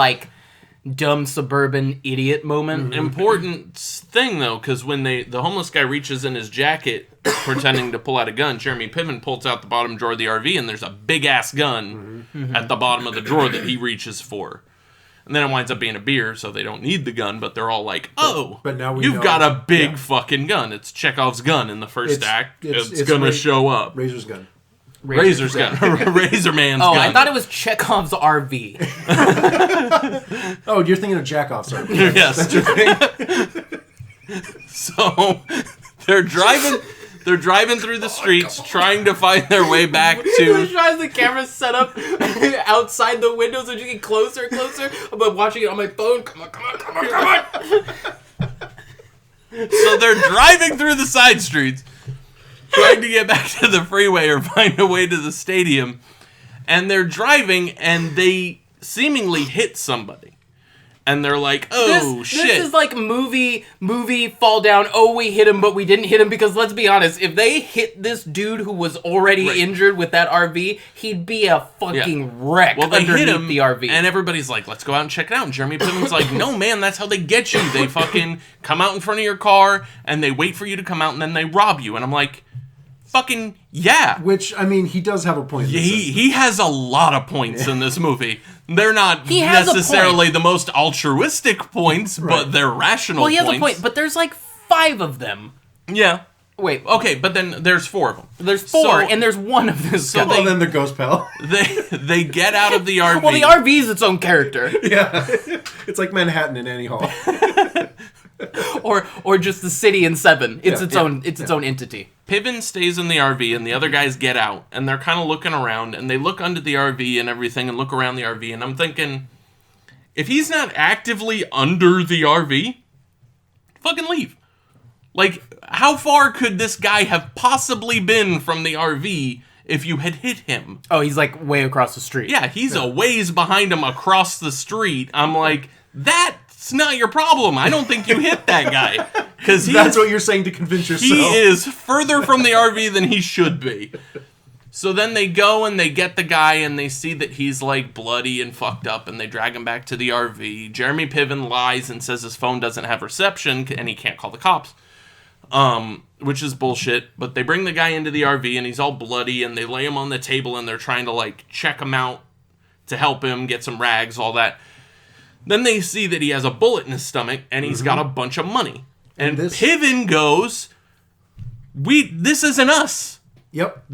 dumb suburban idiot moment. Important thing though, because when the homeless guy reaches in his jacket pretending to pull out a gun, Jeremy Piven pulls out the bottom drawer of the RV and there's a big ass gun at the bottom of the drawer that he reaches for. And then it winds up being a beer, so they don't need the gun, but they're all like, "Oh, but now we you've know- got a big yeah. fucking gun. It's Chekhov's gun in the first act. It's it's gonna show up. Razor's gun. Razor's gun. Razor Man's Oh, gun. I thought it was Chekhov's RV. Oh, you're thinking of Jackoff, sorry. Yes. That's your thing. So they're driving through the streets trying to find their way back to Tries the camera set up outside the window so you get closer and closer. I'm watching it on my phone. Come on. So they're driving through the side streets trying to get back to the freeway or find a way to the stadium. And they're driving and they seemingly hit somebody. And they're like, "Oh, shit." This is like movie fall down. Oh, we hit him, but we didn't hit him because let's be honest, if they hit this dude who was already injured with that RV, he'd be a fucking wreck Well, they underneath hit him, the RV. and everybody's like, "Let's go out and check it out." And Jeremy Piven's like, "No, man, that's how they get you. They fucking come out in front of your car, and they wait for you to come out, and then they rob you." And I'm like, Fucking yeah. Which, I mean, he does have a point. He has a lot of points in this movie. They're not He has a necessarily point. the most altruistic points, but they're rational Well, he has points. a point, but there's like 5 of them. Yeah. Wait, Okay, but then there's 4 of them. there's 4, So- and there's one of this guy. Well, then the Ghost Pal. They get out of the RV. Well, the RV is its own character. Yeah. It's like Manhattan in Annie Hall. or just the city in 7. It's Yeah, its yeah, own its own entity. Piven stays in the RV, and the other guys get out, and they're kind of looking around, and they look under the RV and everything, and look around the RV, and I'm thinking, if he's not actively under the RV, fucking leave. Like, how far could this guy have possibly been from the RV if you had hit him? Oh, he's like way across the street. Yeah, he's a ways behind him across the street. I'm like, that's not your problem. I don't think you hit that guy. Because That's what you're saying to convince yourself. he is further from the RV than he should be. So then they go and they get the guy and they see that he's like bloody and fucked up and they drag him back to the RV. Jeremy Piven lies and says his phone doesn't have reception and he can't call the cops. Which is bullshit. But they bring the guy into the RV and he's all bloody and they lay him on the table and they're trying to like check him out to help him get some rags, all that. Then they see that he has a bullet in his stomach and he's got a bunch of money. And Piven goes, this isn't us. Yep.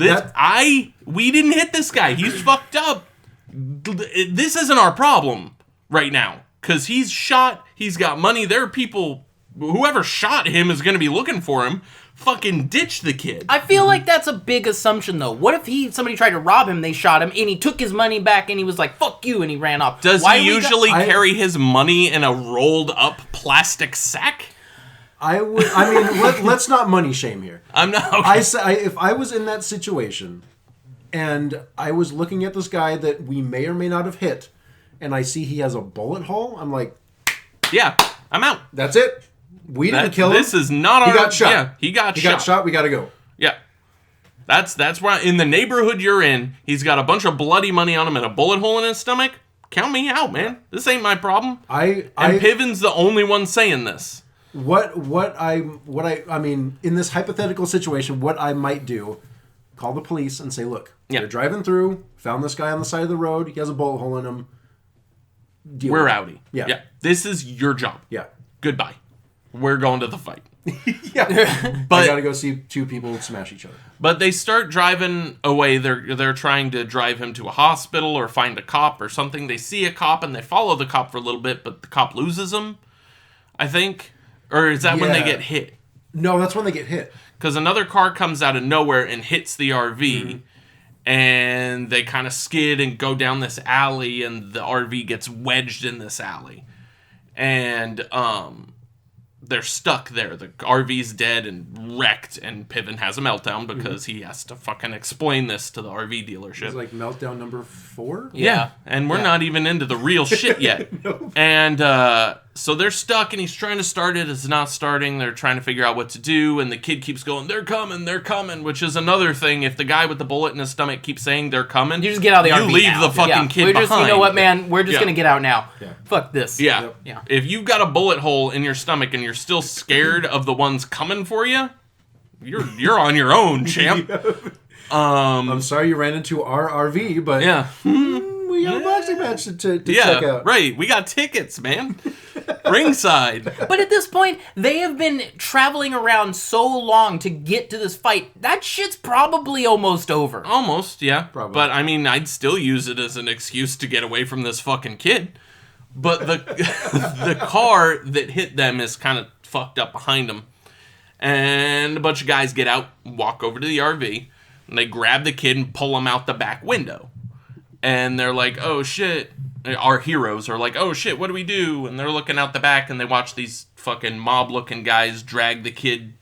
We didn't hit this guy. He's fucked up. This isn't our problem right now. Because he's shot, he's got money. There are people, whoever shot him is going to be looking for him. Fucking ditch the kid. I feel like that's a big assumption, though. What if somebody tried to rob him, they shot him, and he took his money back, and he was like, fuck you, and he ran off? Does he usually carry his money in a rolled up plastic sack? Let's not money shame here. I'm not. Okay. If I was in that situation, and I was looking at this guy that we may or may not have hit, and I see he has a bullet hole, I'm like, yeah, I'm out. That's it. We didn't kill him. This is not our... He got shot. Yeah, he got shot. We gotta go. Yeah. That's why in the neighborhood you're in, he's got a bunch of bloody money on him and a bullet hole in his stomach. Count me out, man. This ain't my problem. Piven's the only one saying this. I mean, in this hypothetical situation, what I might do, call the police and say, look, they're driving through, found this guy on the side of the road, he has a bullet hole in him. We're outie. Yeah. This is your job. Yeah. Goodbye. We're going to the fight. Yeah. But I gotta go see 2 people smash each other. But they start driving away. They're trying to drive him to a hospital or find a cop or something. They see a cop and they follow the cop for a little bit, but the cop loses him, I think. Or is that when they get hit? No, that's when they get hit. Because another car comes out of nowhere and hits the RV, and they kind of skid and go down this alley, and the RV gets wedged in this alley. And they're stuck there. The RV's dead and wrecked, and Piven has a meltdown because he has to fucking explain this to the RV dealership. It's like meltdown number 4? Yeah, and we're not even into the real shit yet. Nope. And so they're stuck, and he's trying to start it. It's not starting. They're trying to figure out what to do, and the kid keeps going, they're coming, which is another thing. If the guy with the bullet in his stomach keeps saying they're coming, You just get out of the RV you leave now. the fucking kid we're just, behind. You know what, man? We're just Yeah. going to get out now. Yeah. Fuck this. Yeah. Yeah. If you've got a bullet hole in your stomach and you're still scared of the ones coming for you, you're on your own, champ. I'm sorry you ran into our RV, but Yeah. we got a boxing match to check out. Right. We got tickets, man. Ringside. But at this point, they have been traveling around so long to get to this fight. That shit's probably almost over. Almost, yeah. Probably. But I mean, I'd still use it as an excuse to get away from this fucking kid. But the car that hit them is kind of fucked up behind them. And a bunch of guys get out, walk over to the RV, and they grab the kid and pull him out the back window. And they're like, oh shit. Our heroes are like, oh shit, what do we do? And they're looking out the back and they watch these fucking mob-looking guys drag the kid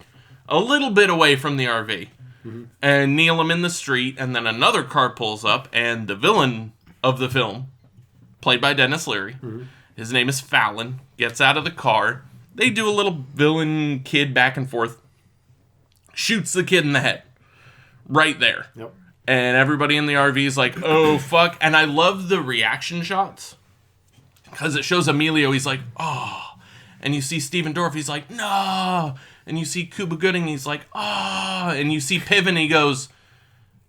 a little bit away from the RV. And kneel him in the street, and then another car pulls up, and the villain of the film, played by Dennis Leary, his name is Fallon, gets out of the car. They do a little villain kid back and forth, shoots the kid in the head. Right there. Yep. And everybody in the RV is like, oh, fuck. And I love the reaction shots. Because it shows Emilio, he's like, oh. And you see Steven Dorff, he's like, no. and you see Cuba Gooding, he's like, ah, and you see Piven, he goes,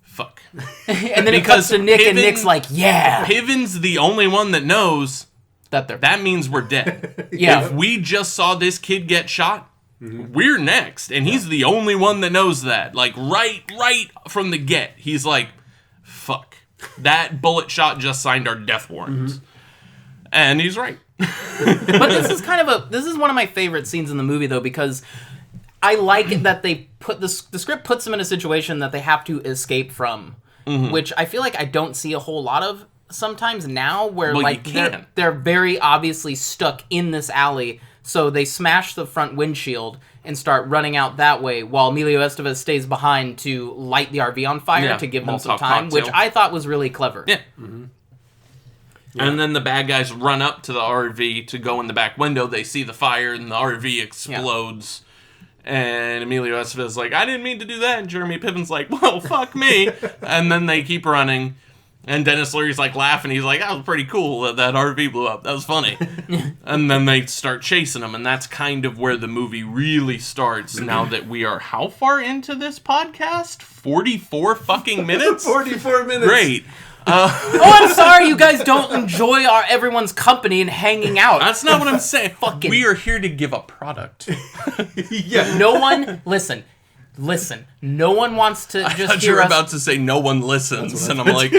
fuck. And then it cuts to Nick, and Nick's like, yeah. Piven's the only one that knows that means we're dead. Yeah. If we just saw this kid get shot, we're next. And he's the only one that knows that. Like, right from the get, he's like, fuck. That bullet shot just signed our death warrants. And he's right. But this is one of my favorite scenes in the movie, though, because I like it that they put the script puts them in a situation that they have to escape from, which I feel like I don't see a whole lot of sometimes now, where like they're very obviously stuck in this alley, so they smash the front windshield and start running out that way, while Emilio Estevez stays behind to light the RV on fire to give them some time, which I thought was really clever. Yeah. And then the bad guys run up to the RV to go in the back window. They see the fire, and the RV explodes. And Emilio Estevez is like, I didn't mean to do that. And Jeremy Piven's like, well, fuck me. And then they keep running. And Dennis Leary's like laughing. He's like, that was pretty cool that RV blew up. That was funny. And then they start chasing him. And that's kind of where the movie really starts. Now that we are how far into this podcast? 44 fucking minutes? 44 minutes. Great. Oh, I'm sorry you guys don't enjoy everyone's company and hanging out. That's not what I'm saying. We are here to give a product. No one, listen, no one wants to just I thought hear you were us. about to say no one listens, and I'm like,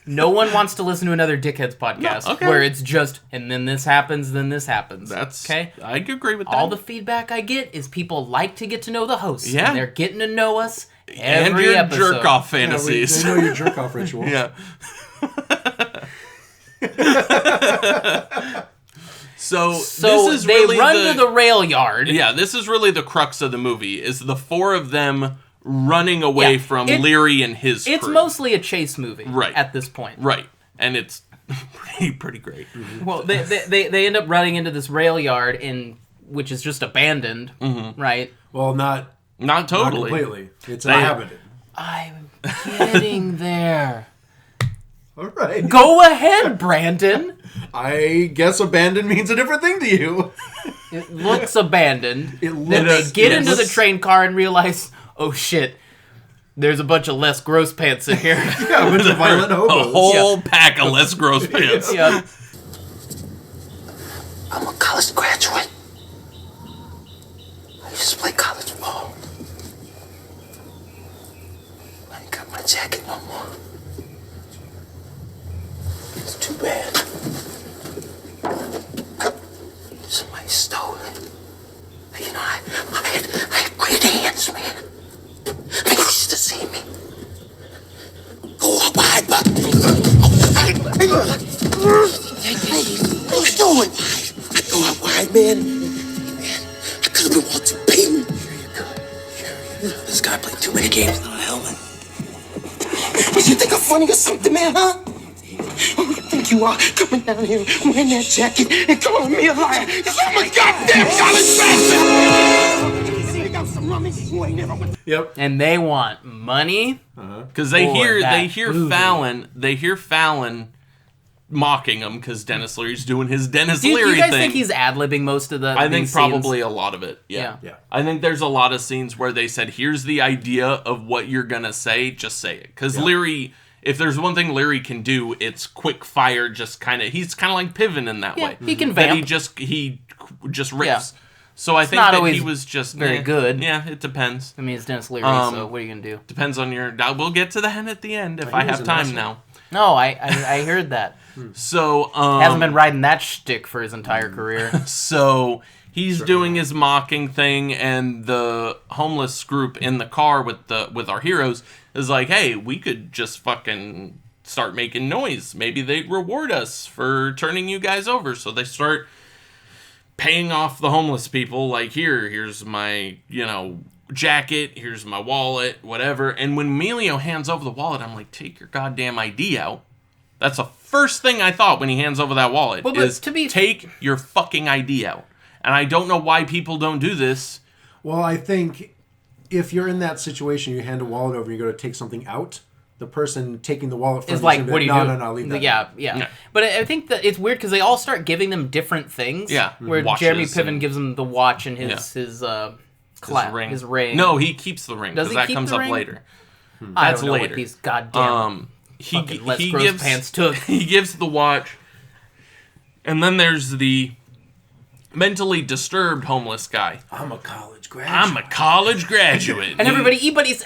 No one wants to listen to another Dickheads podcast where it's just, and then this happens, then this happens. That's okay. I agree with that. All the feedback I get is people like to get to know the hosts. Yeah. And they're getting to know us and every your episode. jerk off fantasies. They know your jerk off ritual. Yeah. So this is they really run to the rail yard. Yeah, this is really the crux of the movie, is the four of them running away from Leary and his crew. It's mostly a chase movie right. at this point. Right. And it's pretty great. Well, they end up running into this rail yard, which is just abandoned, right? Well, not totally. Not completely. It's inhabited. I'm getting there. All right. Go ahead, Brandon. I guess abandoned means a different thing to you. It looks abandoned. Then they get into the train car and realize, oh shit, there's a bunch of Les Gross Pants in here. Yeah, a bunch of violent hobos. A whole pack of Les Gross Pants. Yeah. I'm a college graduate. I used to play college ball. I ain't got my jacket no more. It's too bad. Somebody stole it. You know, I had great hands, man. They used to see me. Go up wide, but hey, what are you doing? I go out wide, man. I could have been Walter Payton. Sure you could. This guy played too many games without a helmet. What, you think I'm funny or something, man, huh? Who you think you are, coming down here wearing that jacket and calling me a liar? Cause I'm a goddamn college bastard! Yep. And they want money. Because they hear Fallon mocking him because Dennis Leary's doing his Dennis Leary thing. Do you guys think he's ad-libbing most of the I think these probably scenes? a lot of it. Yeah. Yeah. I think there's a lot of scenes where they said, here's the idea of what you're going to say, just say it. Because Leary, if there's one thing Leary can do, it's quick fire, just kind of, he's kind of like Piven in that way. He can That vamp. he just rips. Yeah. So I think not that always he was just very good. Yeah, it depends. I mean, it's Dennis Leary, so what are you going to do? Depends on your... We'll get to the end at the end if I have time now. No, I heard that. So, Hasn't been riding that shtick for his entire career. So he's doing his mocking thing, and the homeless group in the car with our heroes is like, hey, we could just fucking start making noise. Maybe they'd reward us for turning you guys over. So they start paying off the homeless people, like, here's my, jacket, here's my wallet, whatever. And when Emilio hands over the wallet, I'm like, take your goddamn ID out. That's the first thing I thought when he hands over that wallet, take your fucking ID out. And I don't know why people don't do this. Well, I think if you're in that situation, you hand a wallet over and you go to take something out, the person taking the wallet from It's like, what do you do? No, leave that. Yeah. But I think that it's weird because they all start giving them different things. Yeah. Where Watches Jeremy Piven and- gives him the watch and his ring. No, he keeps the ring Does because he that keep comes the up ring? later. I That's don't know later. what these goddamn He Les Gross gives pants took. He gives the watch, and then there's the mentally disturbed homeless guy. I'm a college graduate. I'm a college graduate. And everybody,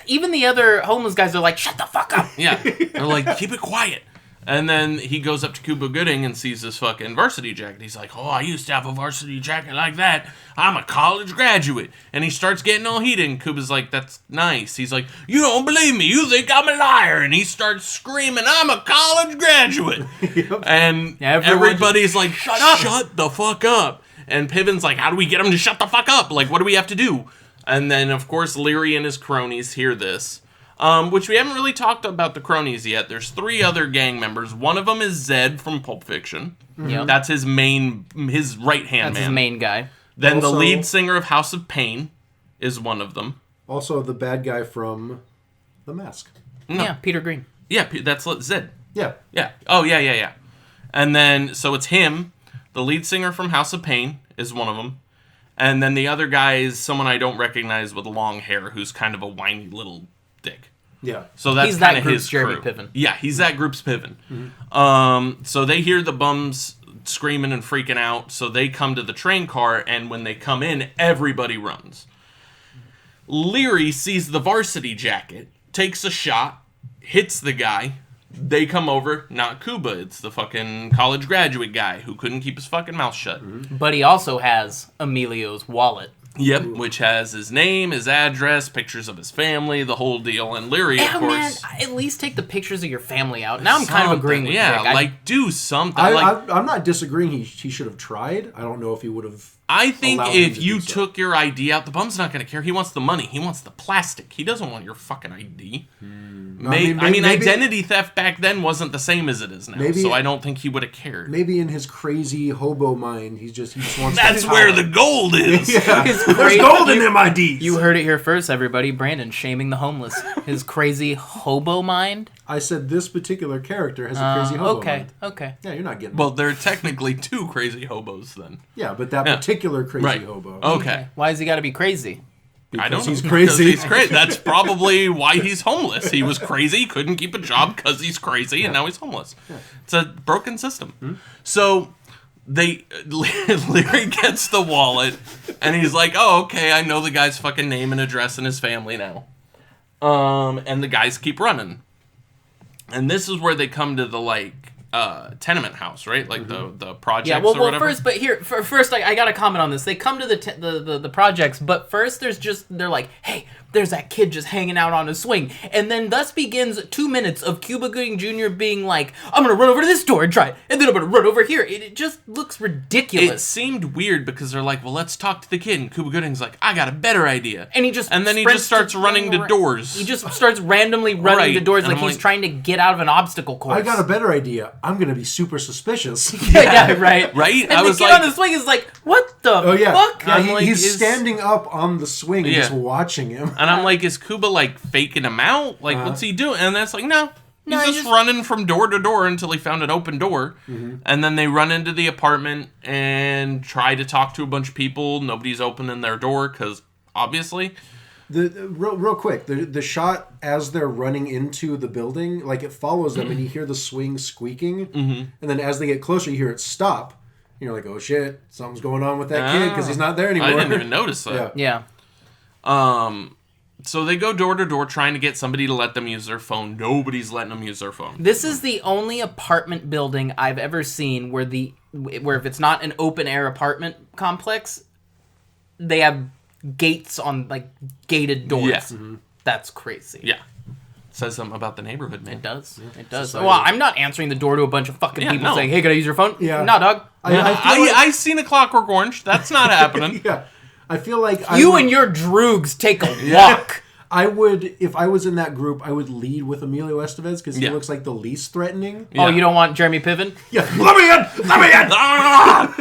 even the other homeless guys are like, shut the fuck up. Yeah, they're like, keep it quiet. And then he goes up to Cuba Gooding and sees this fucking varsity jacket. He's like, oh, I used to have a varsity jacket like that. I'm a college graduate. And he starts getting all heated. And Cuba's like, that's nice. He's like, you don't believe me. You think I'm a liar. And he starts screaming, I'm a college graduate. And everybody's like, shut the fuck up. And Piven's like, how do we get him to shut the fuck up? Like, what do we have to do? And then, of course, Leary and his cronies hear this. Which we haven't really talked about the cronies yet. There's 3 other gang members. One of them is Zed from Pulp Fiction. Yep. That's his right-hand man. That's his main guy. Then Also- the lead singer of House of Pain is one of them. Also, the bad guy from The Mask. Yeah, Peter Green. Yeah, that's Zed. Yeah. Yeah. Oh, yeah. And then, so it's him. The lead singer from House of Pain is one of them. And then the other guy is someone I don't recognize with long hair who's kind of a whiny little dick. Yeah. So that's He's that kind of group's his Jeremy crew. Piven. Yeah, he's that group's Piven. So they hear the bums screaming and freaking out, so they come to the train car, and when they come in, everybody runs. Leary sees the varsity jacket, takes a shot, hits the guy. They come over, not Cuba, it's the fucking college graduate guy who couldn't keep his fucking mouth shut. But he also has Emilio's wallet. Yep, which has his name, his address, pictures of his family, the whole deal. And Leary, of course... Man, at least take the pictures of your family out. Now I'm kind of agreeing with yeah, Rick. like, do something. I'm not disagreeing. He should have tried. I don't know if he would have. I think allow him if to you do so. took your ID out, the bum's not going to care. He wants the money. He wants the plastic. He doesn't want your fucking ID. maybe- Identity theft back then wasn't the same as it is now. Maybe- So I don't think he would have cared. Maybe in his crazy hobo mind, he just wants. That's that where power. the gold is. Yeah. His There's crazy- gold in them IDs. You heard it here first, everybody. Brandon shaming the homeless. His crazy hobo mind. I said this particular character has a crazy hobo mind. Okay. Yeah, you're not getting. Well, there are technically 2 crazy hobos then. yeah, but that Yeah. particular crazy Right. hobo. Okay. Why has he got to be crazy? I don't know. he's Because crazy. He's crazy. That's probably why he's homeless. He was crazy, couldn't keep a job because he's crazy, and now he's homeless. It's a broken system. So Leary gets the wallet, and he's like, "Oh, okay, I know the guy's fucking name and address and his family now." And the guys keep running, and this is where they come to the tenement house, right? Like the projects. Yeah, or well, whatever. first, but here, first, I got to comment on this. They come to the projects, but first, they're like, hey, there's that kid just hanging out on a swing, and then thus begins 2 minutes of Cuba Gooding Jr. being like, I'm gonna run over to this door and try it, and then I'm gonna run over here. It just looks It ridiculous. seemed weird because they're like, well, let's talk to the kid. And Cuba Gooding's like, I got a better idea. And he then he sprints just starts running to doors. He just starts randomly running Right, to doors and like I'm he's like- trying to get out of an obstacle course. I got a better idea. I'm gonna be super suspicious. yeah, right. Right? And I the was kid like- on the swing is like, what the Oh yeah, fuck? yeah. I'm like, He's is- standing up on the swing and Yeah. just watching him. And I'm like, is Cuba like faking him out? Like, what's he doing? And that's like, no. No, He's he just just- running from door to door until he found an open door. And then they run into the apartment and try to talk to a bunch of people. Nobody's opening their door because obviously. Real quick, the shot as they're running into the building, like it follows them, and you hear the swing squeaking, and then as they get closer, you hear it stop. And you're like, oh shit, something's going on with that kid because he's not there anymore. I didn't even notice that. Yeah. Yeah. So they go door to door trying to get somebody to let them use their phone. Nobody's letting them use their phone. This is the only apartment building I've ever seen where if it's not an open air apartment complex, they have gates on like gated doors. Yeah. That's crazy. Yeah. Says something about the neighborhood, man. It does. It does. Society. Well, I'm not answering the door to a bunch of fucking Yeah, people no. saying, "Hey, can I use your phone?" Yeah. No, dog. I feel like, I seen a Clockwork Orange. That's not happening. yeah. I feel like You and your droogs take a walk. I would, if I was in that group, I would lead with Emilio Estevez because he Yeah. looks like the least threatening. Oh, Yeah. you don't want Jeremy Piven? Yeah, let me in! Let me in! Ah!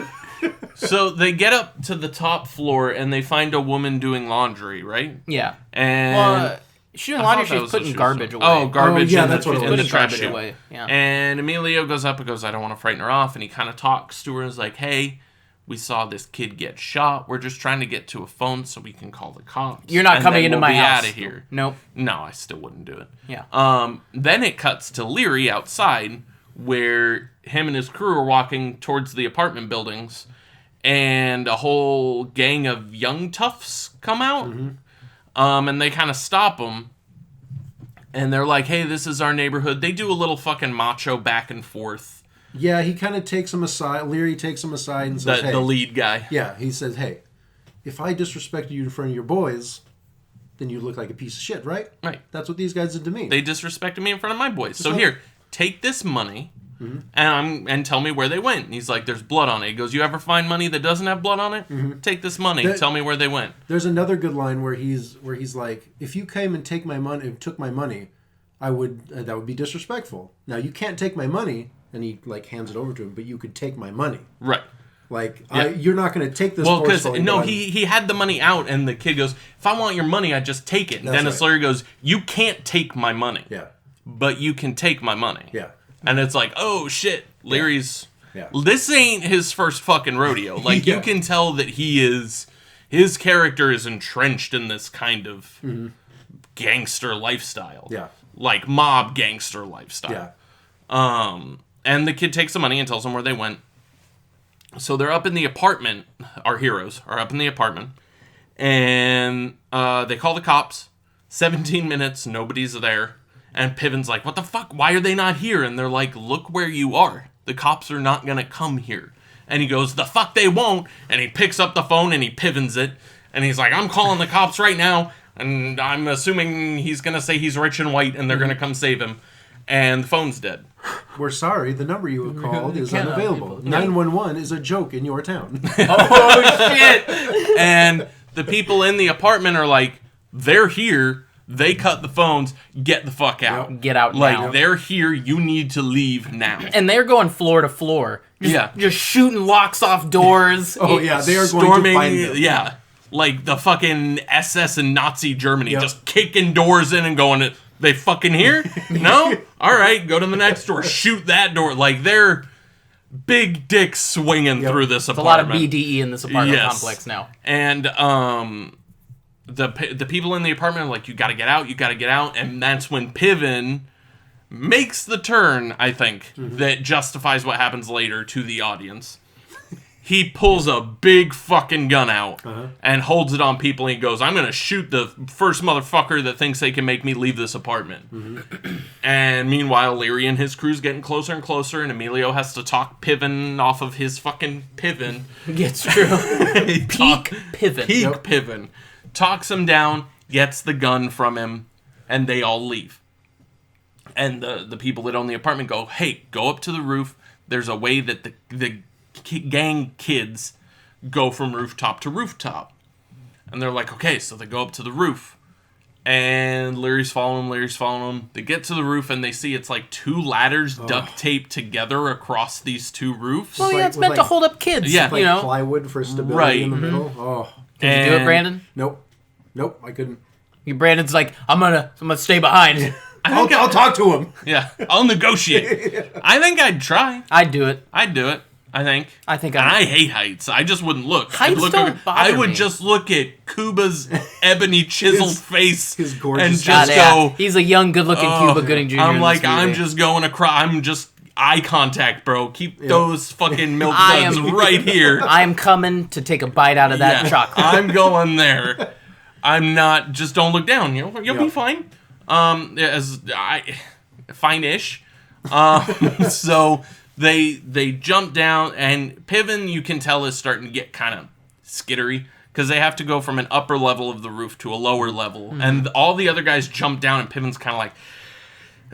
So they get up to the top floor and they find a woman doing laundry, right? Yeah. And Well, Shooting I laundry, thought that she's was a putting shoe garbage store. away. Oh, garbage yeah, in that's the, what it in was. the Putting trash garbage chute. away. Yeah. And Emilio goes up and goes, I don't want to frighten her off. And he kind of talks to her and is like, hey, we saw this kid get shot. We're just trying to get to a phone so we can call the cops. You're not and coming then into we'll my be house. out of here. Nope. No, I still wouldn't do it. Yeah. Then it cuts to Leary outside where him and his crew are walking towards the apartment buildings. And a whole gang of young toughs come out. And they kind of stop them. And they're like, hey, this is our neighborhood. They do a little fucking macho back and forth. Yeah, he kind of takes him aside. Leary takes him aside and says, hey. The lead guy. Yeah, he says, hey, if I disrespected you in front of your boys, then you look like a piece of shit, right? Right. That's what these guys did to me. They disrespected me in front of my boys. So like- here, take this money and tell me where they went. And he's like, there's blood on it. He goes, you ever find money that doesn't have blood on it? Take this money. Tell me where they went. There's another good line where he's like, if you came and took my money, I would that would be disrespectful. Now you can't take my money, and he like hands it over to him, but you could take my money. Right. Like Yeah. you're not going to take this. Well, because forcefully, no, but he had the money out, and the kid goes, "If I want your money, I just take it." And That's Dennis right. Leary goes, "You can't take my money, Yeah, but you can take my money." yeah, And it's like, oh shit, Leary's. yeah. This ain't his first fucking rodeo. Like Yeah. you can tell that his character is entrenched in this kind of gangster lifestyle. Yeah. Like mob gangster lifestyle. yeah. And the kid takes the money and tells them where they went. So they're up in the apartment. Our heroes are up in the apartment. And they call the cops. 17 minutes, nobody's there. And Piven's like, what the fuck? Why are they not here? And they're like, look where you are. The cops are not going to come here. And he goes, the fuck they won't. And he picks up the phone and he Pivens it. And he's like, I'm calling the cops right now. And I'm assuming he's going to say he's rich and white and they're going to come save him. And the phone's dead. We're sorry. The number you have called is cannot unavailable. people- 911 is a joke in your town. Oh, shit. And the people in the apartment are like, they're here. They cut the phones. Get the fuck out. Get out Like, now. they're here. You need to leave now. And they're going floor to floor. Just shooting locks off doors. Oh yeah, they are going Storming, to find them. yeah. Like the fucking SS in Nazi Germany. Yep. Just kicking doors in and going, they fucking here? No? All right, go to the next door. Shoot that door. Like, they're big dicks swinging Yep. through this There's a lot apartment. of BDE in this apartment Yes. complex now. And the people in the apartment are like, you gotta get out, you gotta get out. And that's when Piven makes the turn, I think, that justifies what happens later to the audience. He pulls a big fucking gun out and holds it on people. And he goes, I'm going to shoot the first motherfucker that thinks they can make me leave this apartment. And meanwhile, Leary and his crew's getting closer and closer. And Emilio has to talk Piven off of his fucking Piven. It's true. Peak pivot. Peak Piven. Talks him down, gets the gun from him, and they all leave. And the people that own the apartment go, hey, go up to the roof. There's a way that the gang kids go from rooftop to rooftop. And they're like, okay, so they go up to the roof. And Leary's following them. They get to the roof and they see it's like two ladders duct taped together across these two roofs. Well, yeah, like- it's meant with to like- hold up kids. Yeah. Like you know. plywood for stability Right. in the middle. Oh, Did you do it, Brandon? nope, I couldn't. Brandon's like, I'm gonna stay behind. I'll talk to him. Yeah, I'll negotiate. I think I'd try. I'd do it. I'd do it. I think. And I hate heights. I just wouldn't look. Heights I'd look don't bother I would me. just look at Kuba's ebony chiseled face his gorgeous and face. just yeah. go. He's a young, good-looking "Oh." Cuba Gooding Jr. I'm in like, this I'm movie. just going across. I'm just eye contact, bro. Keep those fucking milk I duds am- right here. I am coming to take a bite out of that Yeah, chocolate. I'm going there. I'm not. Just don't look down. You'll be fine. Fine-ish. So they jump down, and Piven, you can tell, is starting to get kind of skittery because they have to go from an upper level of the roof to a lower level, and all the other guys jump down, and Piven's kind of like,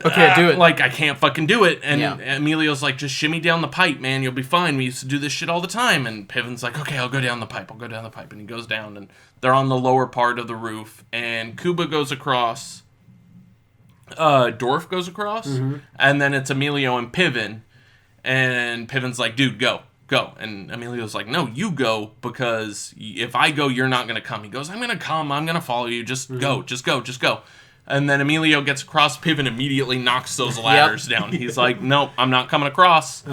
Okay, do it. like, I can't fucking do it. And Yeah. Emilio's like, just shimmy down the pipe, man. You'll be fine. We used to do this shit all the time. And Piven's like, okay, I'll go down the pipe. And he goes down, and they're on the lower part of the roof. And Kuba goes across. Dorf goes across. And then it's Emilio and Piven. And Piven's like, dude, go. And Emilio's like, no, you go, because if I go, you're not going to come. He goes, I'm going to come. I'm going to follow you. Just go. And then Emilio gets across. Piven immediately knocks those ladders down. He's like, nope, I'm not coming across.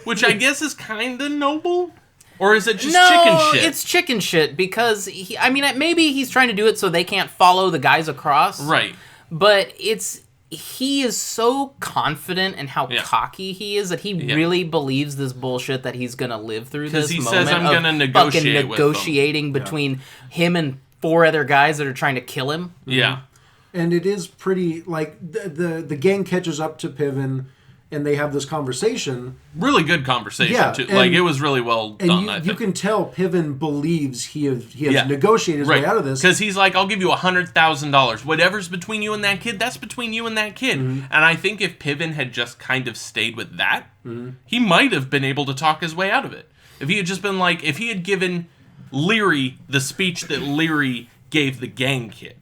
Which I guess is kind of noble. Or is it just chicken shit? It's chicken shit because, maybe he's trying to do it so they can't follow the guys across. Right. But he is so confident in how cocky he is that he really believes this bullshit that he's going to live through this moment. Because he says, I'm going to negotiate with them. Negotiating between him and 4 other guys that are trying to kill him. Yeah. And it is pretty, like, the gang catches up to Piven, and they have this conversation. Really good conversation, too. Like, it was really well done, I think. You can tell Piven believes he has negotiated his way out of this. Because he's like, I'll give you $100,000. Whatever's between you and that kid, that's between you and that kid. And I think if Piven had just kind of stayed with that, he might have been able to talk his way out of it. If he had just been like, if he had given Leary the speech that Leary gave the gang kid,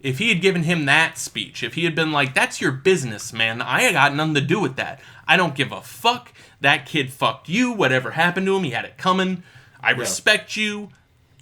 if he had given him that speech, if he had been like, that's your business, man, I got nothing to do with that. I don't give a fuck. That kid fucked you. Whatever happened to him, he had it coming. I respect you.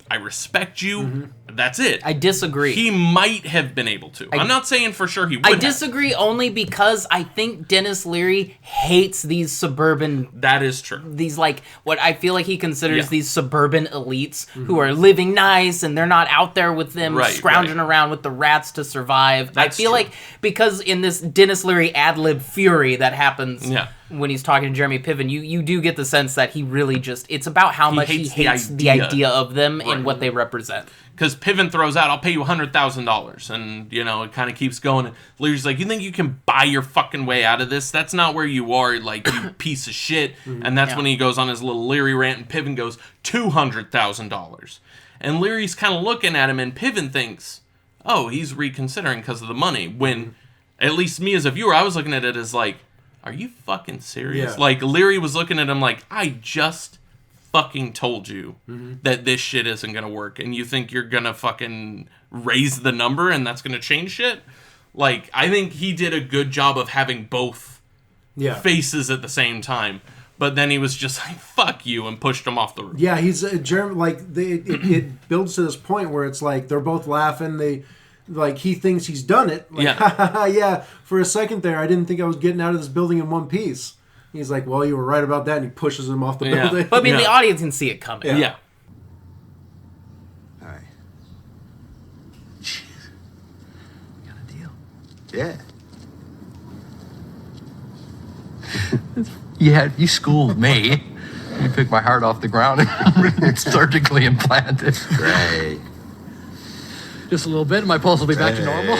I respect you. That's it. I disagree. He might have been able to. I'm not saying for sure he would I disagree only because I think Dennis Leary hates these suburban... That is true. These, like, what I feel like he considers these suburban elites who are living nice and they're not out there with them scrounging around with the rats to survive. I feel like because in this Dennis Leary ad-lib fury that happens... when he's talking to Jeremy Piven, you do get the sense that he really just... It's about how much he hates the idea of them and what they represent. Because Piven throws out, I'll pay you $100,000. And, it kind of keeps going. And Leary's like, you think you can buy your fucking way out of this? That's not where you are, like, you piece of shit. And that's when he goes on his little Leary rant, and Piven goes, $200,000. And Leary's kind of looking at him, and Piven thinks, oh, he's reconsidering because of the money. When, at least me as a viewer, I was looking at it as like, are you fucking serious? Yeah. Like, Leary was looking at him like, I just fucking told you that this shit isn't gonna work, and you think you're gonna fucking raise the number and that's gonna change shit? Like, I think he did a good job of having both faces at the same time. But then he was just like, fuck you, and pushed him off the roof. Yeah, he's like, it builds to this point where it's like, they're both laughing, like, he thinks he's done it. Like, for a second there, I didn't think I was getting out of this building in one piece. He's like, well, you were right about that, and he pushes him off the building. But, the audience can see it coming. Yeah. All right. Jeez. We got a deal. Yeah. Yeah, you schooled me. You picked my heart off the ground and surgically implanted. Great. Just a little bit, and my pulse will be back to normal.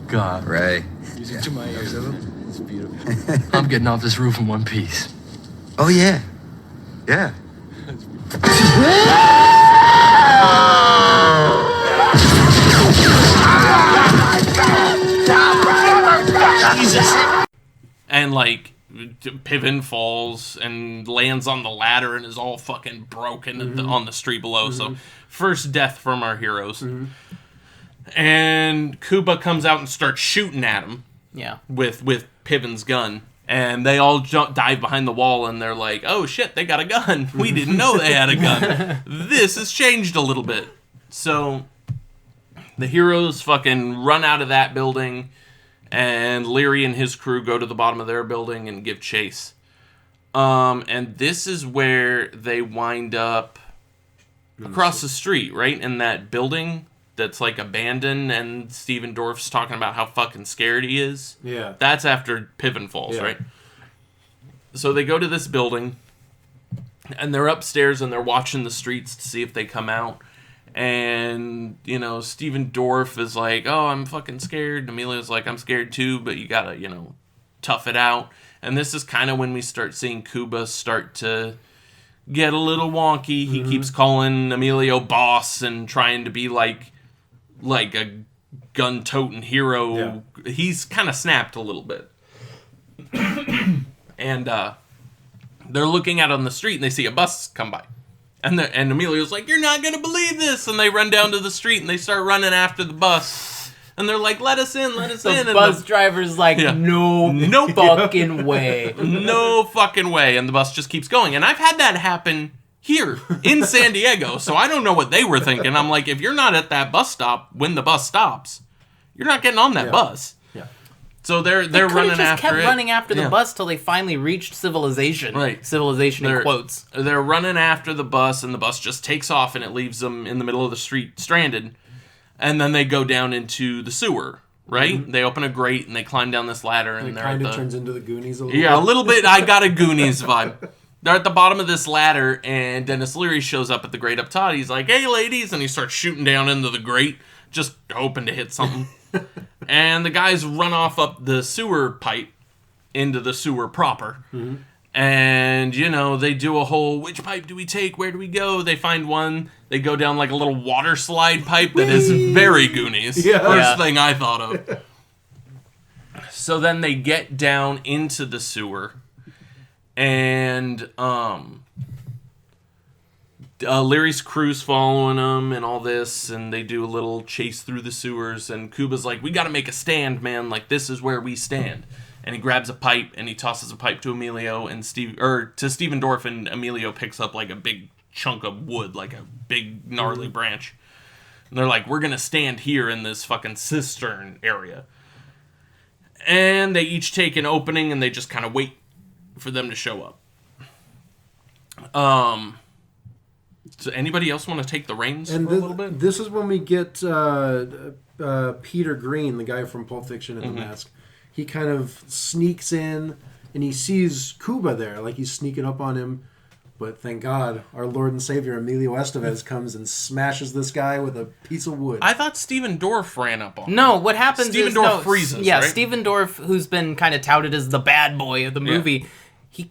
God. Ray. Music to my ears. It's beautiful. I'm getting off this roof in one piece. Oh, yeah. Yeah. Jesus. And, like, Piven falls and lands on the ladder and is all fucking broken on the street below. So, first death from our heroes. And Cuba comes out and starts shooting at him. Yeah. With Piven's gun. And they all dive behind the wall, and they're like, oh shit, they got a gun. We didn't know they had a gun. This has changed a little bit. So, the heroes fucking run out of that building, and Leary and his crew go to the bottom of their building and give chase. And this is where they wind up across the street, right? In that building that's, like, abandoned, and Steven Dorff's talking about how fucking scared he is. Yeah. That's after Piven falls, right? So they go to this building, and they're upstairs, and they're watching the streets to see if they come out. And, Steven Dorff is like, oh, I'm fucking scared. And Emilio's like, I'm scared too, but you gotta, tough it out. And this is kind of when we start seeing Cuba start to get a little wonky. He keeps calling Emilio boss and trying to be like a gun-toting hero. Yeah. He's kind of snapped a little bit. And they're looking out on the street, and they see a bus come by. And Emilio's like, you're not going to believe this. And they run down to the street, and they start running after the bus. And they're like, let us in, let us in. The bus driver's like, no fucking way. No fucking way. And the bus just keeps going. And I've had that happen here in San Diego. So I don't know what they were thinking. I'm like, if you're not at that bus stop when the bus stops, you're not getting on that bus. Yeah. So they're They running just after kept it. running after the bus till they finally reached civilization. Right. Civilization in They're- quotes. They're running after the bus, and the bus just takes off, and it leaves them in the middle of the street stranded. And then they go down into the sewer, right? Mm-hmm. They open a grate, and they climb down this ladder, and It they're kind at of the... turns into the Goonies a little Yeah, a bit. little bit. I got a Goonies vibe. They're at the bottom of this ladder, and Dennis Leary shows up at the grate up top. He's like, "Hey, ladies," and he starts shooting down into the grate, just hoping to hit something. And the guys run off up the sewer pipe into the sewer proper. Mm-hmm. And, they do a whole, which pipe do we take? Where do we go? They find one. They go down like a little water slide pipe that is very Goonies. Yeah. First thing I thought of. So then they get down into the sewer. And Leary's crew's following them and all this, and they do a little chase through the sewers, and Cuba's like, "We gotta make a stand, man, like this is where we stand." And he grabs a pipe and he tosses a pipe to Emilio and to Steven Dorff, and Emilio picks up like a big chunk of wood, like a big gnarly branch. And they're like, "We're gonna stand here in this fucking cistern area." And they each take an opening and they just kind of wait for them to show up. So anybody else want to take the reins And for a little bit? this is when we get Peter Green, the guy from Pulp Fiction in the mask. He kind of sneaks in, and he sees Cuba there, like he's sneaking up on him. But thank God, our Lord and Savior Emilio Estevez comes and smashes this guy with a piece of wood. I thought Steven Dorff ran up on him. No, what happens Steven is... Dorff freezes, Yeah, right? Steven Dorff, who's been kind of touted as the bad boy of the movie, he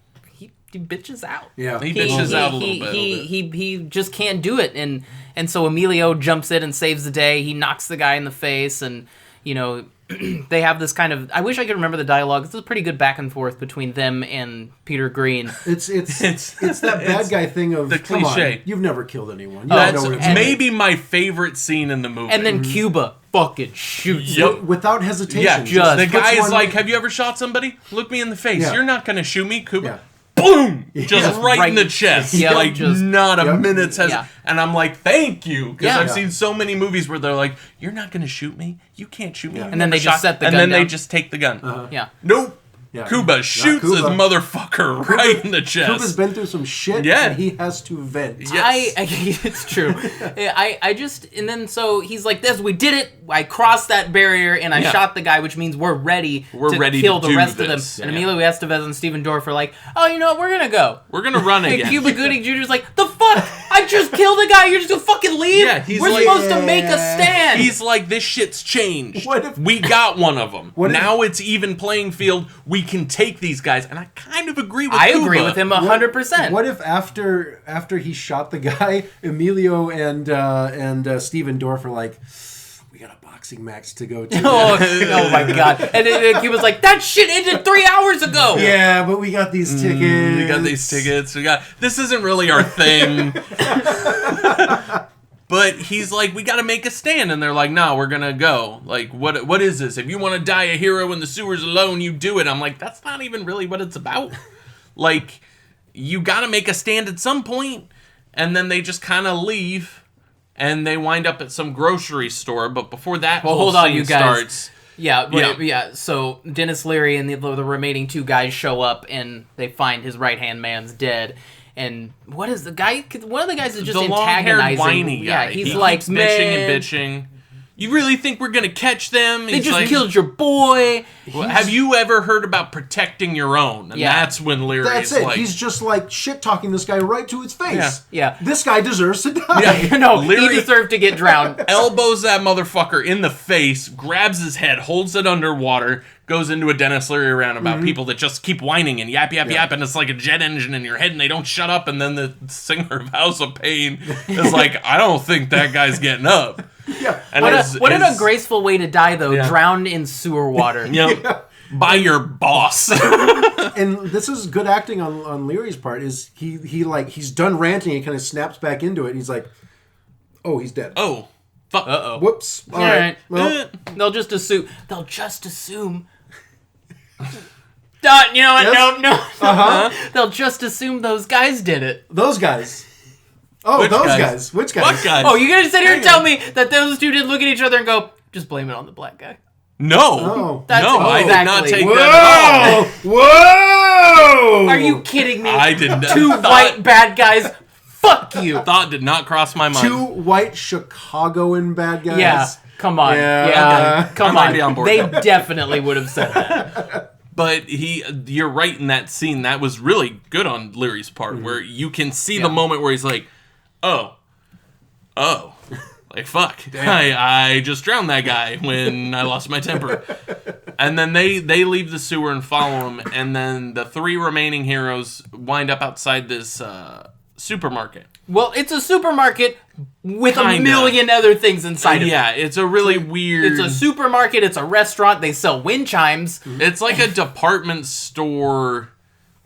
bitches out. Yeah. He bitches out a little bit. He just can't do it, and so Emilio jumps in and saves the day. He knocks the guy in the face, and they have this kind of... I wish I could remember the dialogue. It's a pretty good back and forth between them and Peter Green. It's that bad guy thing of the come cliche. on, you've never killed anyone. You That's don't know what it's maybe my favorite scene in the movie. And then Cuba fucking shoots Yep. him. without hesitation. Yeah, just the puts guy is one- like, "Have you ever shot somebody? Look me in the face. Yeah. You're not going to shoot me, Cuba." Yeah. Boom! Just Yeah. right in the chest. Yeah, like, just- not a Yep. minute's Yeah. And I'm like, thank you. Because Yeah. I've Yeah. seen so many movies where they're like, "You're not going to shoot me. You can't shoot me." Yeah. You've And then never they just shot-" set the and gun then they down. just take the gun. Yeah. Nope. Yeah. Cuba shoots Cuba. his motherfucker right in the chest. Cuba's been through some shit, Yeah. and he has to vent. Yes. It's true. I just, and then so he's like, "This, we did it. I crossed that barrier and I Yeah. shot the guy, which means we're ready We're to ready kill to the do rest this." of them." And Yeah. Emilio Estevez and Steven Dorff are like, "Oh, you know what? We're gonna go." We're going to run And again. Cuba Gooding Jr.'s like, "The fuck? I just killed a guy. You're just gonna fucking leave? Yeah, he's We're like- supposed to make a stand." He's like, "This shit's changed. What if- we got one of them. What if- Now it's even playing field. We can take these guys." And I kind of agree with I Cuba. agree with him 100%. What if after he shot the guy, Emilio and Steven Dorff are like, "We got a boxing match to go to." Oh my god! And then Cuba's like, "That shit ended 3 hours ago." Yeah, but we got these tickets. We got these tickets. This isn't really our thing. But he's like, "We got to make a stand," and they're like, "No, we're gonna go. Like, what is this? If you want to die a hero in the sewers alone, you do it." I'm like, that's not even really what it's about. Like, you got to make a stand at some point, and then they just kind of leave, and they wind up at some grocery store. But before that, Well, whole hold on, scene you guys. starts. Yeah. So Dennis Leary and the remaining two guys show up, and they find his right hand man's dead. And what is the guy? One of the guys is just The long-haired antagonizing. whiny guy. Yeah, he's he like, keeps "Man, bitching and bitching. You really think we're gonna catch them?" they He's just like, killed your boy." "Well, have you ever heard about protecting your own?" And Yeah. that's when Leary That's is it. like, He's just like shit talking this guy right to his face. Yeah. This guy deserves to die. Yeah. No, Leary- he deserved to get drowned. elbows that motherfucker in the face, grabs his head, holds it underwater, goes into a Dennis Leary round about people that just keep whining and yap, yap, and it's like a jet engine in your head and they don't shut up, and then the singer of House of Pain is like, "I don't think that guy's getting up." Yeah. And What a graceful way to die, though, Yeah. drowned in sewer water. By your boss. And this is good acting on Leary's part. Is he's done ranting, he kind of snaps back into it, and he's like, "Oh, he's dead. Oh. Fuck. Uh-oh. Whoops. All All right. right. Well, They'll just assume. You know what? Yes. No. They'll just assume those guys did it. those guys. Oh, Which those guys? guys. Which guys? What guys? Oh, you're gonna sit here and tell me that those two didn't look at each other and go, just blame it on the black guy? No. Oh. That's No, I did not exactly. take Whoa! that at all. Whoa! Are you kidding me? I did not. Two white bad guys. Fuck you. Thought did not cross my mind. Two white Chicagoan bad guys? Yeah. Come on. Yeah. Yeah. Okay. Come I might on. be on board They now. definitely would have said that. But you're right in that scene. That was really good on Leary's part, where you can see the moment where he's like, oh, like fuck, I just drowned that guy when I lost my temper. And then they leave the sewer and follow him, and then the three remaining heroes wind up outside this supermarket. Well, it's a supermarket with a Kinda. million other things inside of it. Yeah, it's a really weird. It's a supermarket. It's a restaurant. They sell wind chimes. It's like a department store,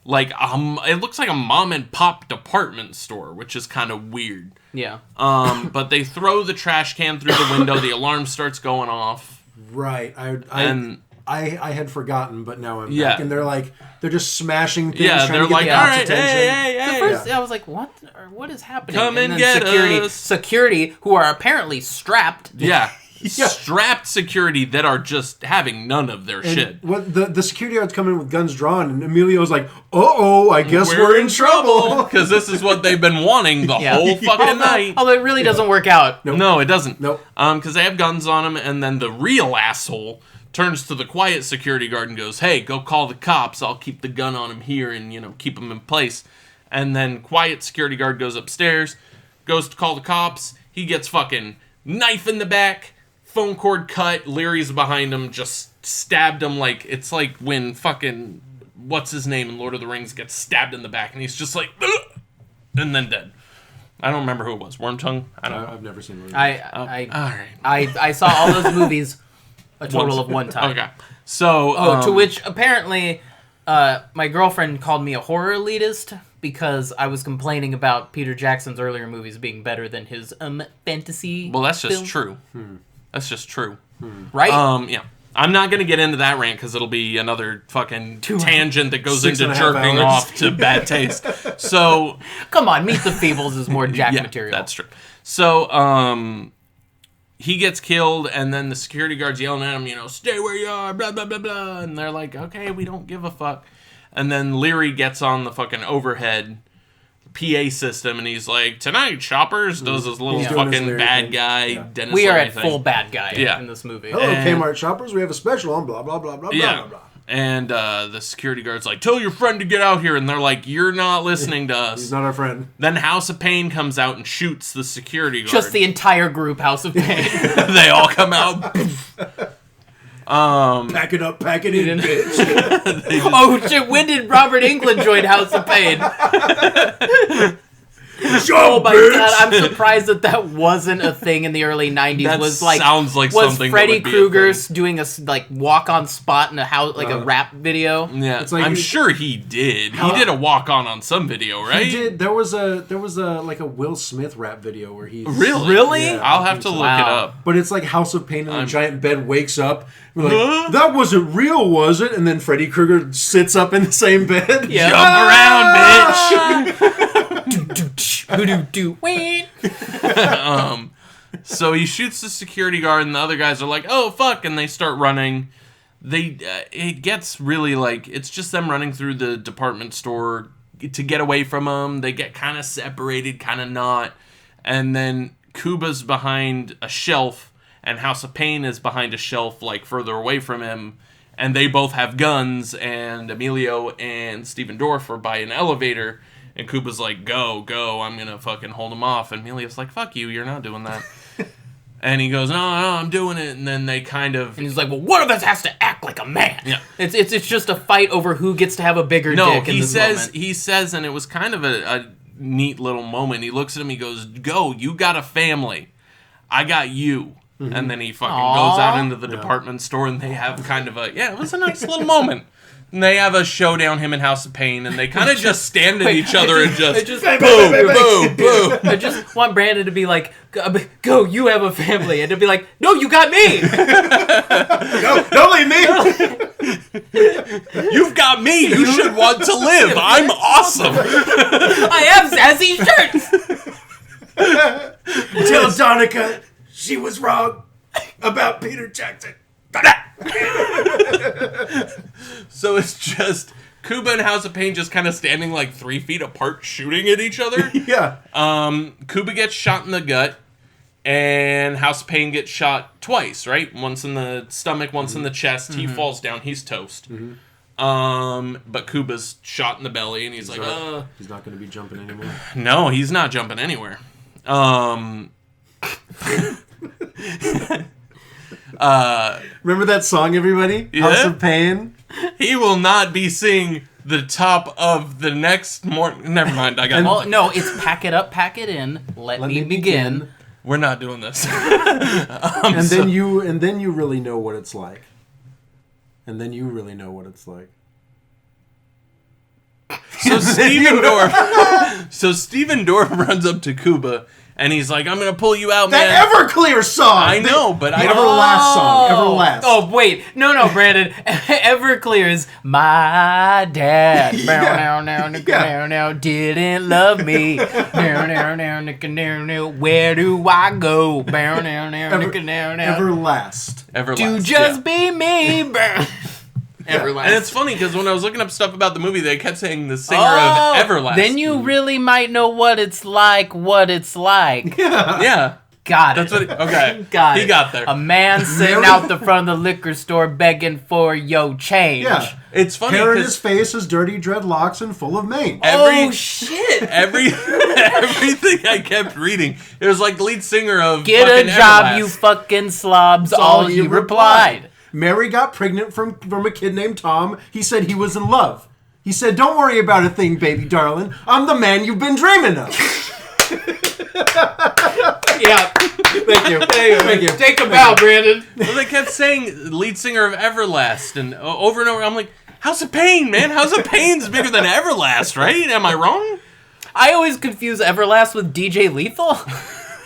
like it looks like a mom and pop department store, which is kind of weird. Yeah. But they throw the trash can through the window. The alarm starts going off. Right. And I had forgotten, but now I'm Yeah. back. And they're just smashing things. Yeah, trying they're to get like, the all cops' right, attention. hey. At first, I was like, what is happening? Come and then get security, us. Security, who are apparently strapped. Yeah. Strapped security that are just having none of their And shit. what the security guards come in with guns drawn, and Emilio's like, "Uh-oh, I guess we're in trouble." Because this is what they've been wanting the Yeah. whole fucking night. Although it really doesn't work out. No, it doesn't. Nope. Because they have guns on him, and then the real asshole turns to the quiet security guard and goes, "Hey, go call the cops. I'll keep the gun on him here and keep him in place." And then quiet security guard goes upstairs, goes to call the cops. He gets fucking knife in the back, phone cord cut. Leary's behind him, just stabbed him like it's like when fucking what's his name in Lord of the Rings gets stabbed in the back, and he's just like, ugh, and then dead. I don't remember who it was. Wormtongue? I don't know. I've never seen one. All right. I saw all those movies a total of one time. Okay. So, To which apparently my girlfriend called me a horror elitist because I was complaining about Peter Jackson's earlier movies being better than his fantasy. well, that's just film. true. That's just true. Right? Yeah. I'm not going to get into that rant because it'll be another fucking tangent that goes 6.5 into jerking hours. off to bad taste. So, Come on, Meet the Feebles is more Jack yeah, material. that's true. So, he gets killed, and then the security guard's yelling at him, stay where you are, blah, blah, blah, blah. And they're like, okay, we don't give a fuck. And then Leary gets on the fucking overhead PA system, and he's like, tonight, shoppers, does this little He's doing his fucking Leary bad thing. guy, Yeah. Dennis We are Leary at thing. full bad guy Yeah. in this movie. Hello, And- Kmart shoppers. We have a special on blah blah blah blah blah Yeah. blah blah. And the security guard's like, tell your friend to get out here. And they're like, you're not listening to us. He's not our friend. Then House of Pain comes out and shoots the security guard. Just the entire group, House of Pain. They all come out. Pack it up, pack it in, bitch. Oh shit, when did Robert Englund join House of Pain? Oh my god, I'm surprised that wasn't a thing in the early 90s. That was like sounds like was something that Freddy would be a Krueger thing. doing a walk-on spot in a house, like a rap video? Yeah, It's like I'm he- sure he did. He did a walk-on some video, right? He did. There was a like a Will Smith rap video where he Really? Yeah. I'll have to look it Wow. up. But it's like House of Pain, and the giant bed wakes up. We're like, that wasn't real, was it? And then Freddy Krueger sits up in the same bed. Yeah. Jump around, bitch! So he shoots the security guard, and the other guys are like, "Oh fuck!" and they start running. It gets really like it's just them running through the department store to get away from them. They get kind of separated, kind of not, and then Cuba's behind a shelf, and House of Pain is behind a shelf, like further away from him. And they both have guns, and Emilio and Steven Dorff are by an elevator. And Cuba's like, go, I'm gonna fucking hold him off. And Emilio's like, fuck you, you're not doing that. And he goes, no, I'm doing it. And then they kind of... And he's like, well, one of us has to act like a man. Yeah. It's just a fight over who gets to have a bigger dick in this moment. he says, and it was kind of a neat little moment. He looks at him, he goes, go, you got a family. I got you. And then he fucking goes out into the department store, and they have kind of it was a nice little moment. And they have a showdown, him and House of Pain, and they kind of just stand at each other and just boom, boom, boom. I just want Brandon to be like, go, you have a family. And to be like, no, you got me. No, don't leave me. You've got me. You should want to live. I'm awesome. I have sassy shirts. Donica, she was wrong about Peter Jackson. So it's just Cuba and House of Pain just kind of standing like 3 feet apart, shooting at each other. Yeah. Cuba gets shot in the gut, and House of Pain gets shot twice, right? Once in the stomach, once in the chest. He falls down. He's toast. But Cuba's shot in the belly, and he's like, He's not going to be jumping anymore. No, he's not jumping anywhere. Remember that song, everybody? Yeah. House of Pain? He will not be seeing the top of the next morning. Never mind, I got Well, no, it's pack it up, pack it in. Let me begin. We're not doing this. Then you really know what it's like. And then you really know what it's like. So Steven Dorff runs up to Cuba and he's like, "I'm gonna pull you out, man." That Everclear song! I know, but I don't. Everlast song. Everlast. Oh, wait. No, Brandon. Everclear's My Dad. Now, didn't love me. Where do I go? Everlast. Everlast. To just be me. Everlast. And it's funny because when I was looking up stuff about the movie, they kept saying the singer of Everlast. Then you really might know what it's like. Yeah. Got it. That's what. Okay. He got there. A man sitting out the front of the liquor store begging for yo change. Yeah. It's funny Hair in his because face is dirty dreadlocks and full of mane. Oh shit! Everything I kept reading, it was like the lead singer of Get a fucking job, Everlast. you fucking slobs. All he replied. Mary got pregnant from a kid named Tom. He said he was in love. He said, "Don't worry about a thing, baby darling. I'm the man you've been dreaming of." Yeah. Thank you. Thank you. Take a bow, Brandon. Well, they kept saying lead singer of Everlast, and over and over. I'm like, House of Pain, man. House of Pain's bigger than Everlast, right? Am I wrong? I always confuse Everlast with DJ Lethal.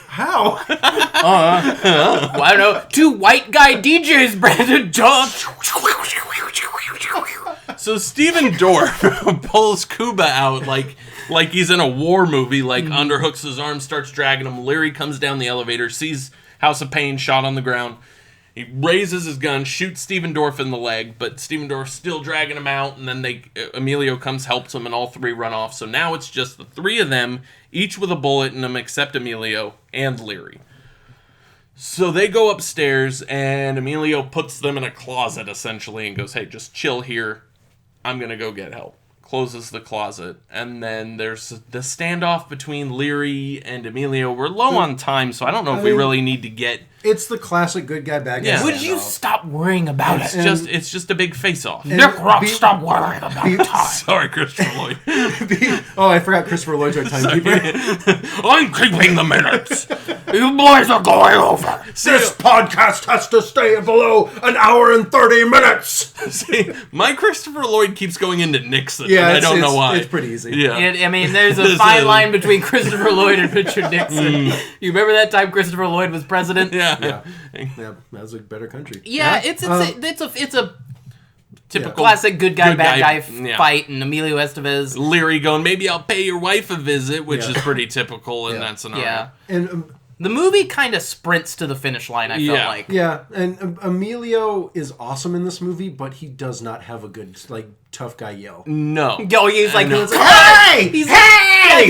How? I don't know. 2 white guy DJs, Brandon John. So Steven Dorff pulls Cuba out like he's in a war movie, like underhooks his arm, starts dragging him. Leary comes down the elevator, sees House of Pain shot on the ground. He raises his gun, shoots Steven Dorff in the leg, but Steven Dorff's still dragging him out, and then Emilio comes, helps him, and all 3 run off. So now it's just the 3 of them, each with a bullet in them except Emilio and Leary. So they go upstairs, and Emilio puts them in a closet, essentially, and goes, "Hey, just chill here. I'm going to go get help." Closes the closet, and then there's the standoff between Leary and Emilio. We're low on time, so I don't know if we really need to get... It's the classic good guy, bad guy. Yeah. Would you stop worrying about it? It's just a big face-off. Nick Rock, stop worrying about time. Sorry, Christopher Lloyd. Oh, I forgot Christopher Lloyd's our timekeeper. I'm keeping the minutes. You boys are going over. This podcast has to stay below an hour and 30 minutes. See, my Christopher Lloyd keeps going into Nixon. Yeah, and I don't know why. It's pretty easy. Yeah. I mean, there's a fine line between Christopher Lloyd and Richard Nixon. You remember that time Christopher Lloyd was president? Yeah. Yeah, that was a better country. Yeah, it's a Typical classic good guy, bad guy yeah. fight, and Emilio Estevez. Leary going, "Maybe I'll pay your wife a visit," which is pretty typical in that scenario. Yeah. And The movie kind of sprints to the finish line, I felt like. yeah, and Emilio is awesome in this movie, but he does not have a good tough guy yell. No. Yo, he's like, Hey! he's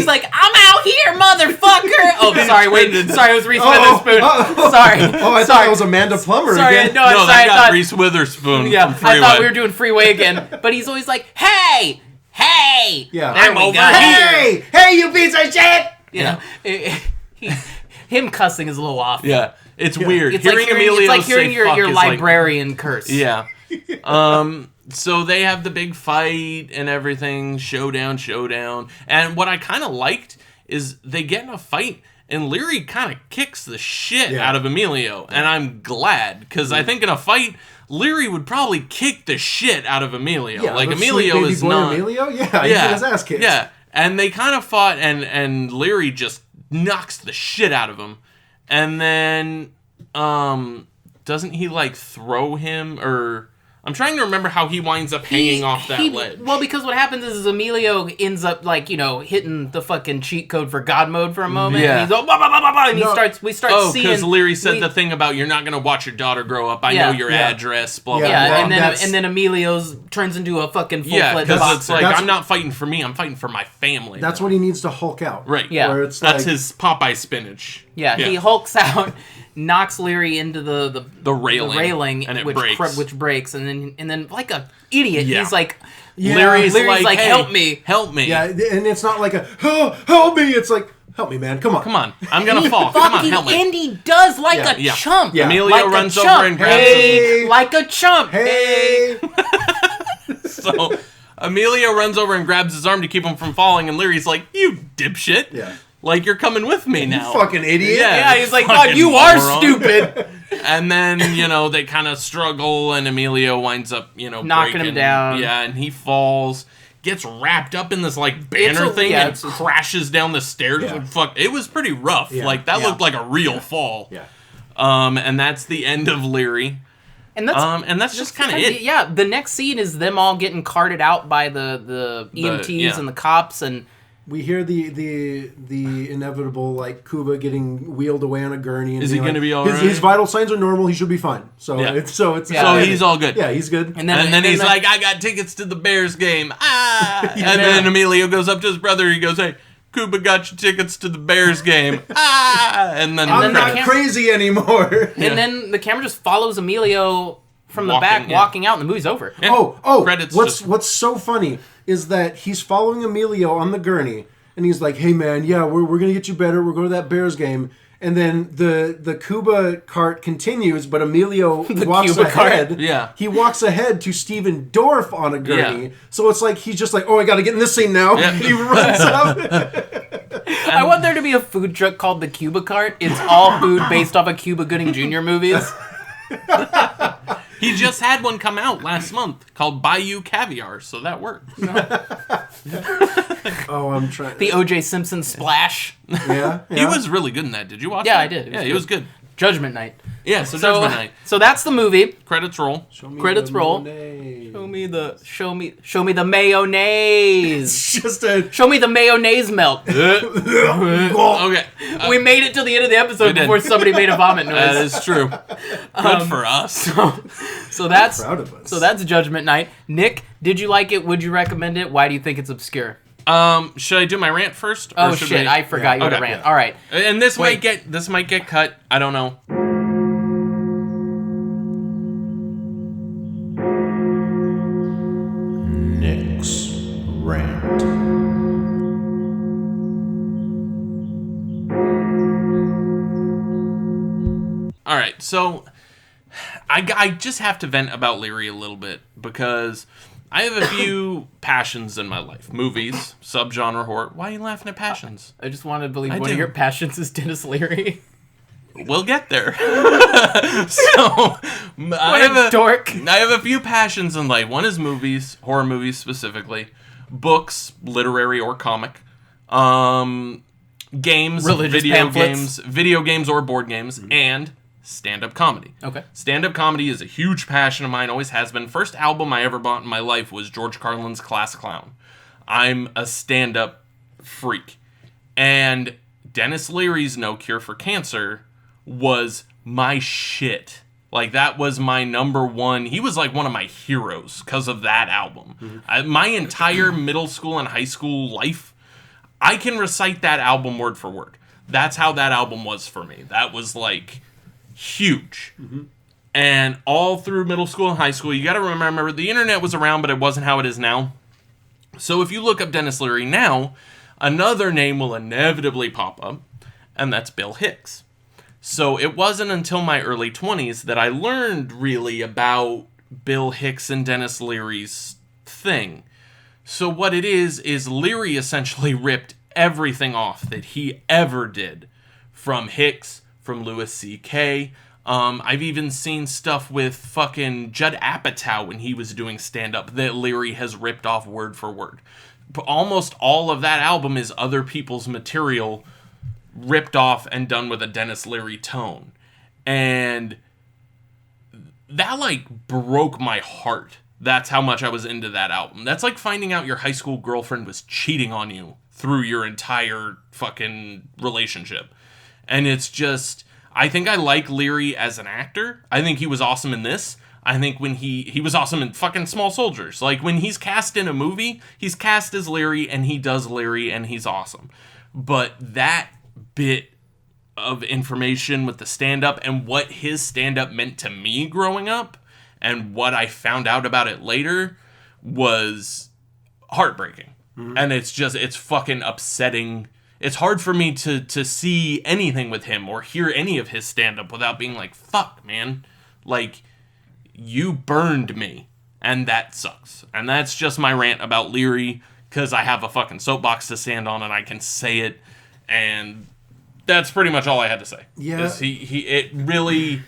like, "I'm out here, motherfucker!" Oh, sorry, wait, sorry, it was Reese Witherspoon. Sorry. Oh, I thought it was Amanda Plummer Sorry, again. no, No, sorry, they I got thought, Reese Witherspoon yeah, from I Freeway. thought we were doing Freeway again, but he's always like, "Hey, Yeah. there I'm we over go." here. Hey, you piece of shit! You know, him cussing is a little off. Yeah. It's weird. It's like hearing say fuck your is like- librarian curse. Yeah. So they have the big fight and everything, showdown. And what I kind of liked is they get in a fight and Leary kind of kicks the shit out of Emilio. And I'm glad, because I think in a fight, Leary would probably kick the shit out of Emilio. Yeah, like, the Emilio sweet baby is boy not... Emilio? Yeah, he got his ass kicked. Yeah, and they kind of fought, and Leary just knocks the shit out of him. And then, doesn't he, throw him, or... I'm trying to remember how he winds up hanging off that ledge. Well, because what happens is Emilio ends up, like, hitting the fucking cheat code for God mode for a moment. Yeah. And he's all, bah, bah, bah, bah, bah, and we start seeing... because Leary said the thing about you're not going to watch your daughter grow up. I know your address, blah, blah, blah. And then Emilio's turns into a fucking full-fledged because it's like, That's- I'm not fighting for me, I'm fighting for my family. That's what he needs to Hulk out. Right. Yeah. Where it's That's like, his Popeye spinach. Yeah, he hulks out, knocks Leary into the railing, and it which breaks. which breaks, and then like a idiot, Yeah. he's like, Leary's like, hey, help me. Yeah, and it's not like help me. It's like, help me, man. Come on. Come on, I'm going to fall. Come on, Fucking help me. Indy does like a Yeah. chump. Yeah. Emilio Like a runs chump. over and grabs Hey. Like a chump. Hey. So Emilio runs over and grabs his arm to keep him from falling, and Leary's like, you dipshit. Yeah. Like, you're coming with me now. You fucking idiot. Yeah, he's like, fucking God, you are moron." stupid. And then, they kind of struggle, and Emilio winds up, Knocking him breaking. down. Yeah, and he falls, gets wrapped up in this, like, banner thing, and crashes down the stairs. Yeah. Fuck, it was pretty rough. Yeah. Like, that Yeah. looked like a real fall. Yeah. And that's the end of Leary. And that's just kind of it. Yeah, the next scene is them all getting carted out by the EMTs and the cops, and We hear the inevitable, like, Cuba getting wheeled away on a gurney. And Is he being gonna like, be all his, right? His vital signs are normal. He should be fine. So Yeah. so he's all good. Yeah, he's good. And then he's like, I got tickets to the Bears game. And then Emilio goes up to his brother. He goes, hey, Cuba got you tickets to the Bears game. And then I'm not camera- crazy anymore. and then the camera just follows Emilio from the back, walking out, and the movie's over. Yeah. Oh! Credits What's so funny is that he's following Emilio on the gurney, and he's like, "Hey man, yeah, we're gonna get you better. We're going to that Bears game." And then the Cuba cart continues, but Emilio walks Cuba cart. ahead. Yeah. He walks ahead to Steven Dorff on a gurney. Yeah. So it's like he's just like, "Oh, I got to get in this scene now." Yeah. He runs up. I want there to be a food truck called the Cuba Cart. It's all food based off of Cuba Gooding Jr. movies. he just had one come out last month called Bayou Caviar, so that worked. Oh, I'm trying. The O.J. Simpson splash. Yeah. He was really good in that. Did you watch it? Yeah, I did. He was good. Judgment Night. Yeah, so Judgment Night. So that's the movie. Credits roll. Credits roll. Show me the mayonnaise. Just a. Show me the mayonnaise melt. Okay. We made it till the end of the episode We did. before somebody made a vomit noise. That is true. Good for us. So that's Proud of us. so that's Judgment Night. Nick, did you like it? Would you recommend it? Why do you think it's obscure? Should I do my rant first? Oh or should shit, we- I forgot you had a Okay. rant. All right. And this Wait. might get cut. I don't know. Nick's rant. All right, so I just have to vent about Leary a little bit because I have a few passions in my life. Movies, subgenre horror. Why are you laughing at passions? I just want to believe I one do. of your passions is Dennis Leary. We'll get there. So Dork. I have a few passions in life. One is movies, horror movies specifically, books, literary or comic, games, Religious pamphlets. video games or board games, and stand-up comedy. Okay. Stand-up comedy is a huge passion of mine, always has been. First album I ever bought in my life was George Carlin's Class Clown. I'm a stand-up freak. And Dennis Leary's No Cure for Cancer was my shit. Like, that was my number one. He was like one of my heroes because of that album. My entire middle school and high school life, I can recite that album word for word. That's how that album was for me. That was like huge. And all through middle school and high school, you got to remember the internet was around, but it wasn't how it is now. So if you look up Dennis Leary now, another name will inevitably pop up, and that's Bill Hicks. So it wasn't until my early 20s that I learned really about Bill Hicks and Dennis Leary's thing. So what it is Leary essentially ripped everything off that he ever did from Hicks, from Louis C.K. I've even seen stuff with fucking Judd Apatow when he was doing stand-up that Leary has ripped off word for word. But almost all of that album is other people's material ripped off and done with a Dennis Leary tone. And that like broke my heart. That's how much I was into that album. That's like finding out your high school girlfriend was cheating on you through your entire fucking relationship. And it's just, I think I like Leary as an actor. I think he was awesome in this. I think when he was awesome in fucking Small Soldiers. Like, when he's cast in a movie, he's cast as Leary, and he does Leary, and he's awesome. But that bit of information with the stand-up and what his stand-up meant to me growing up and what I found out about it later was heartbreaking. Mm-hmm. And it's fucking upsetting. It's hard for me to see anything with him or hear any of his stand-up without being like, fuck, man. Like, you burned me, and that sucks. And that's just my rant about Leary, because I have a fucking soapbox to stand on, and I can say it, and that's pretty much all I had to say. Yeah. It really,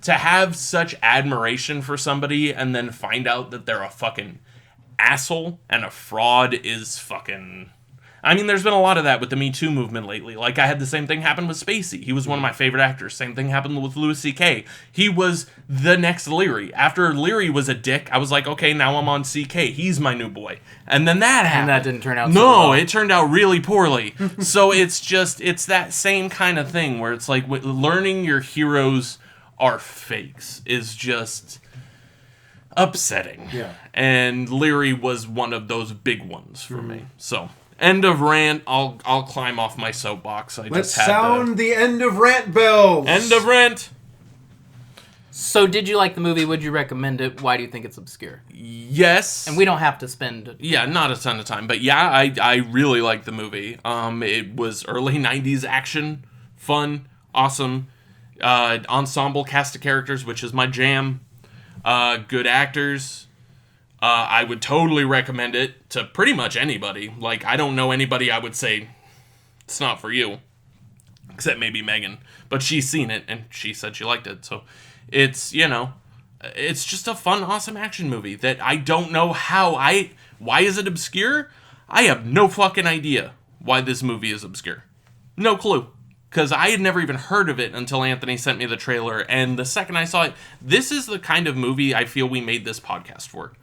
to have such admiration for somebody, and then find out that they're a fucking asshole and a fraud is fucking... I mean, there's been a lot of that with the Me Too movement lately. Like, I had the same thing happen with Spacey. He was one of my favorite actors. Same thing happened with Louis C.K. He was the next Leary. After Leary was a dick, I was like, okay, now I'm on C.K. He's my new boy. And then that happened. And that didn't turn out so well. No, it turned out really poorly. So it's that same kind of thing where it's like learning your heroes are fakes is just upsetting. Yeah. And Leary was one of those big ones for me. So... End of rant. I'll climb off my soapbox. Let's sound the end of rant bells. End of rant. So, did you like the movie? Would you recommend it? Why do you think it's obscure? Yes. And we don't have to spend... Yeah, not a ton of time. But yeah, I really liked the movie. It was early 90s action. Fun. Awesome. Ensemble cast of characters, which is my jam. Good actors. I would totally recommend it to pretty much anybody. Like, I don't know anybody I would say it's not for you. Except maybe Megan. But she's seen it, and she said she liked it. So, it's, it's just a fun, awesome action movie that I don't know why is it obscure? I have no fucking idea why this movie is obscure. No clue. Because I had never even heard of it until Anthony sent me the trailer. And the second I saw it, this is the kind of movie I feel we made this podcast for.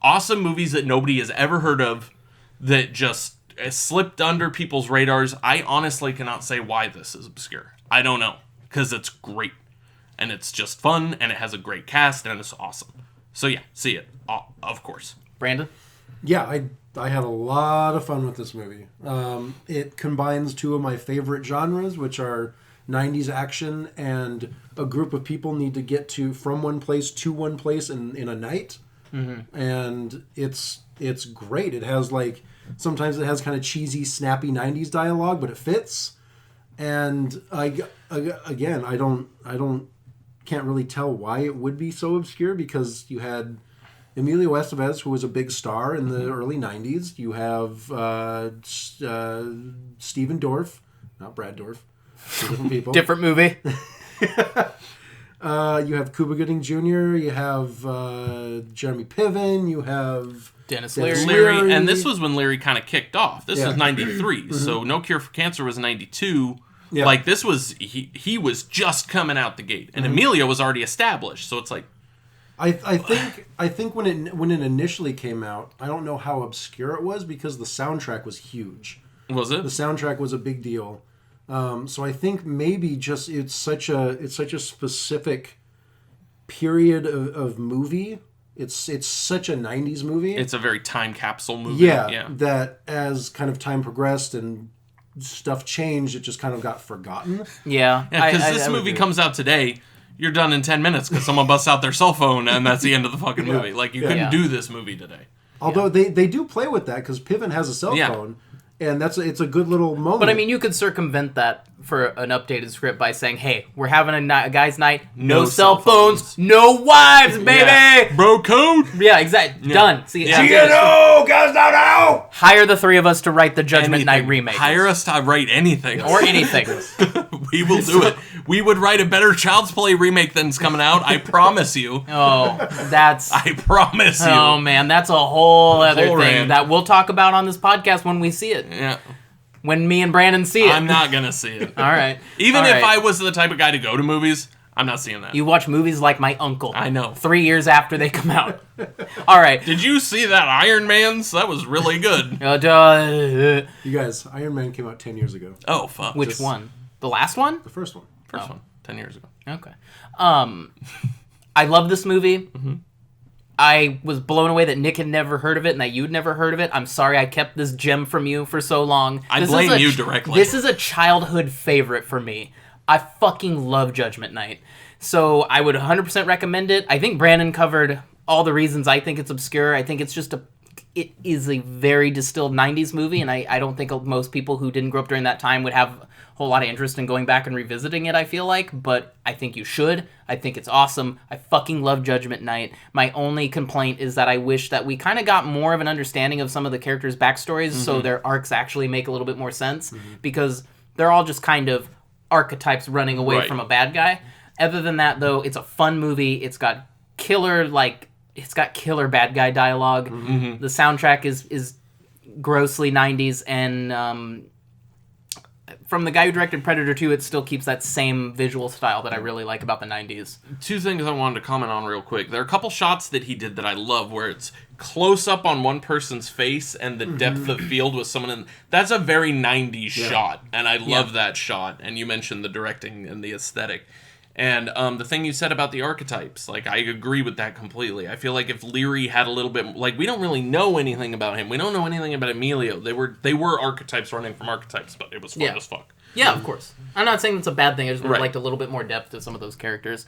Awesome movies that nobody has ever heard of that just slipped under people's radars. I honestly cannot say why this is obscure. I don't know. Because it's great. And it's just fun. And it has a great cast. And it's awesome. So yeah, see it. Of course. Brandon? Yeah, I had a lot of fun with this movie. It combines two of my favorite genres, which are 90s action and a group of people need to get from one place to one place in a night. Mm-hmm. And it's great. It has sometimes it has kind of cheesy, snappy 90s dialogue, but it fits. And can't really tell why it would be so obscure, because you had Emilio Estevez, who was a big star in the early 90s. You have Stephen Dorff, not Brad Dorff, two different people. Different movie. You have Cuba Gooding Jr., you have Jeremy Piven, you have Dennis Leary. And this was when Leary kind of kicked off. This was 93, mm-hmm. So No Cure for Cancer was 92. Yeah. Like, this was, he was just coming out the gate. And mm-hmm. Emilio was already established, so it's like... I think when it initially came out, I don't know how obscure it was, because the soundtrack was huge. Was it? The soundtrack was a big deal. So I think maybe just it's such a specific period of movie. It's such a 90s movie. It's a very time capsule movie. Yeah. That as kind of time progressed and stuff changed, it just kind of got forgotten. Yeah. Because this movie comes out today, you're done in 10 minutes because someone busts out their cell phone and that's the end of the fucking movie. Like, you couldn't do this movie today. Although they do play with that, because Piven has a cell phone. And it's a good little moment. But I mean, you could circumvent that for an updated script by saying, "Hey, we're having a guys' night. No cell phones, no wives, baby. Yeah. Bro code. Yeah, exactly. Yeah. Done. See, guys, now. Hire the three of us to write the Judgment Night remake. Hire us to write anything or anything. We will do it. We would write a better Child's Play remake than's coming out. I promise you. Oh, I promise you. Oh man, that's a whole other thing that we'll talk about on this podcast when we see it. Yeah. When me and Brandon see it. I'm not going to see it. All right. Even if I was the type of guy to go to movies, I'm not seeing that. You watch movies like my uncle. I know. 3 years after they come out. All right. Did you see that Iron Man's? That was really good. You guys, Iron Man came out 10 years ago. Oh, fuck. Which one? The last one? The first one. First one. 10 years ago. Okay. I love this movie. Mm-hmm. I was blown away that Nick had never heard of it and that you'd never heard of it. I'm sorry I kept this gem from you for so long. I blame you directly. This is a childhood favorite for me. I fucking love Judgment Night. So I would 100% recommend it. I think Brandon covered all the reasons I think it's obscure. I think it is a very distilled 90s movie, and I don't think most people who didn't grow up during that time would have a whole lot of interest in going back and revisiting it, I feel like, but I think you should. I think it's awesome. I fucking love Judgment Night. My only complaint is that I wish that we kind of got more of an understanding of some of the characters' backstories so their arcs actually make a little bit more sense, because they're all just kind of archetypes running away from a bad guy. Other than that, though, it's a fun movie. It's got killer bad guy dialogue. The soundtrack is grossly 90s, and from the guy who directed Predator 2, it still keeps that same visual style that I really like about the 90s. Two things I wanted to comment on real quick. There are a couple shots that he did that I love where it's close up on one person's face and the depth of field with someone in. That's a very 90s shot, and I love that shot. And you mentioned the directing and the aesthetic. And the thing you said about the archetypes, like, I agree with that completely. I feel like if Leary had a little bit, like, we don't really know anything about him. We don't know anything about Emilio. They were archetypes running from archetypes, but it was fun as fuck. Yeah, of course. I'm not saying it's a bad thing. I just would have liked a little bit more depth to some of those characters.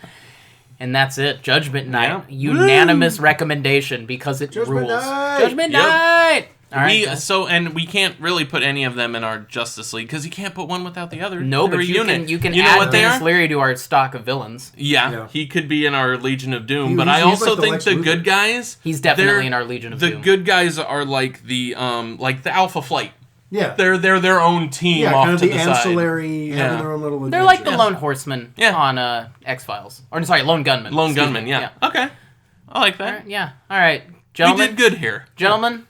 And that's it. Judgment Night. Yeah. Unanimous recommendation because it rules. Night! Judgment Yep. Night! All right, and we can't really put any of them in our Justice League because you can't put one without the other. No, They're but a you unit. can You know add what they Dennis are? Leary to our stock of villains. Yeah, he could be in our Legion of Doom, but He's I also like the think Lex the Luthor. good guys. He's definitely in our Legion of The Doom. good guys are like the Alpha Flight. Yeah. They're their own team off kind of to the the side. ancillary, having their own little adventure. They're like the Lone Horsemen Yeah. on X-Files. Or, sorry, Lone Gunmen. Lone Excuse Gunman. me. Yeah. Okay, I like that. Yeah. All right. We Gentlemen. did good here. Gentlemen,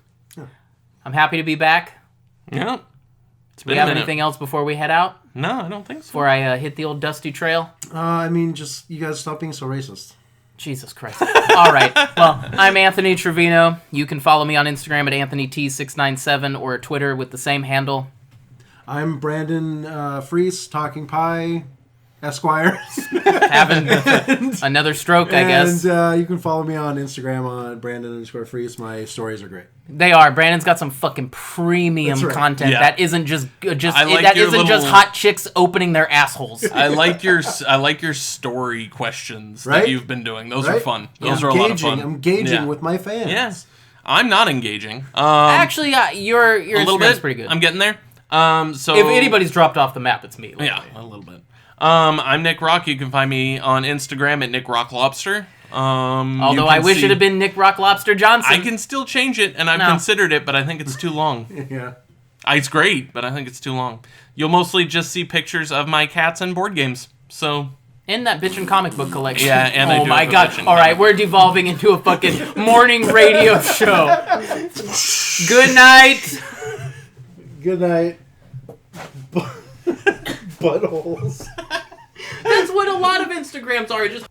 I'm happy to be back. Yeah. It's Do been we have a minute. anything else before we head out? No, I don't think so. Before I hit the old dusty trail? I mean, just, you guys stop being so racist. Jesus Christ. All right. Well, I'm Anthony Trevino. You can follow me on Instagram at AnthonyT697 or Twitter with the same handle. I'm Brandon Freese, Talking Pie, Esquire. Having another stroke, I guess. And you can follow me on Instagram on Brandon_Freese. My stories are great. They are. Brandon's got some fucking premium That's right. content Yeah. that isn't just I like that your isn't just little- hot chicks opening their assholes. I like your story questions that Right? you've been doing. Those are Right? fun. I'm Those are a lot of engaging. fun. I'm engaging Yeah. with my fans. Yes. I'm not engaging. Actually, your a little Instagram's bit. pretty good. I'm getting there. So if anybody's dropped off the map, it's me. yeah, a little bit. I'm Nick Rock. You can find me on Instagram at Nick Rock Lobster. Although I wish it had been Nick Rock Lobster Johnson. I can still change it, and I've No. considered it, but I think it's too long. Yeah. It's great, but I think it's too long. You'll mostly just see pictures of my cats and board games. So in that bitchin' comic book collection. Yeah, and I oh do my have a god! bitchin' All right, comic we're devolving into a fucking morning radio show. Good night. Good night. Buttholes. That's what a lot of Instagrams are. Just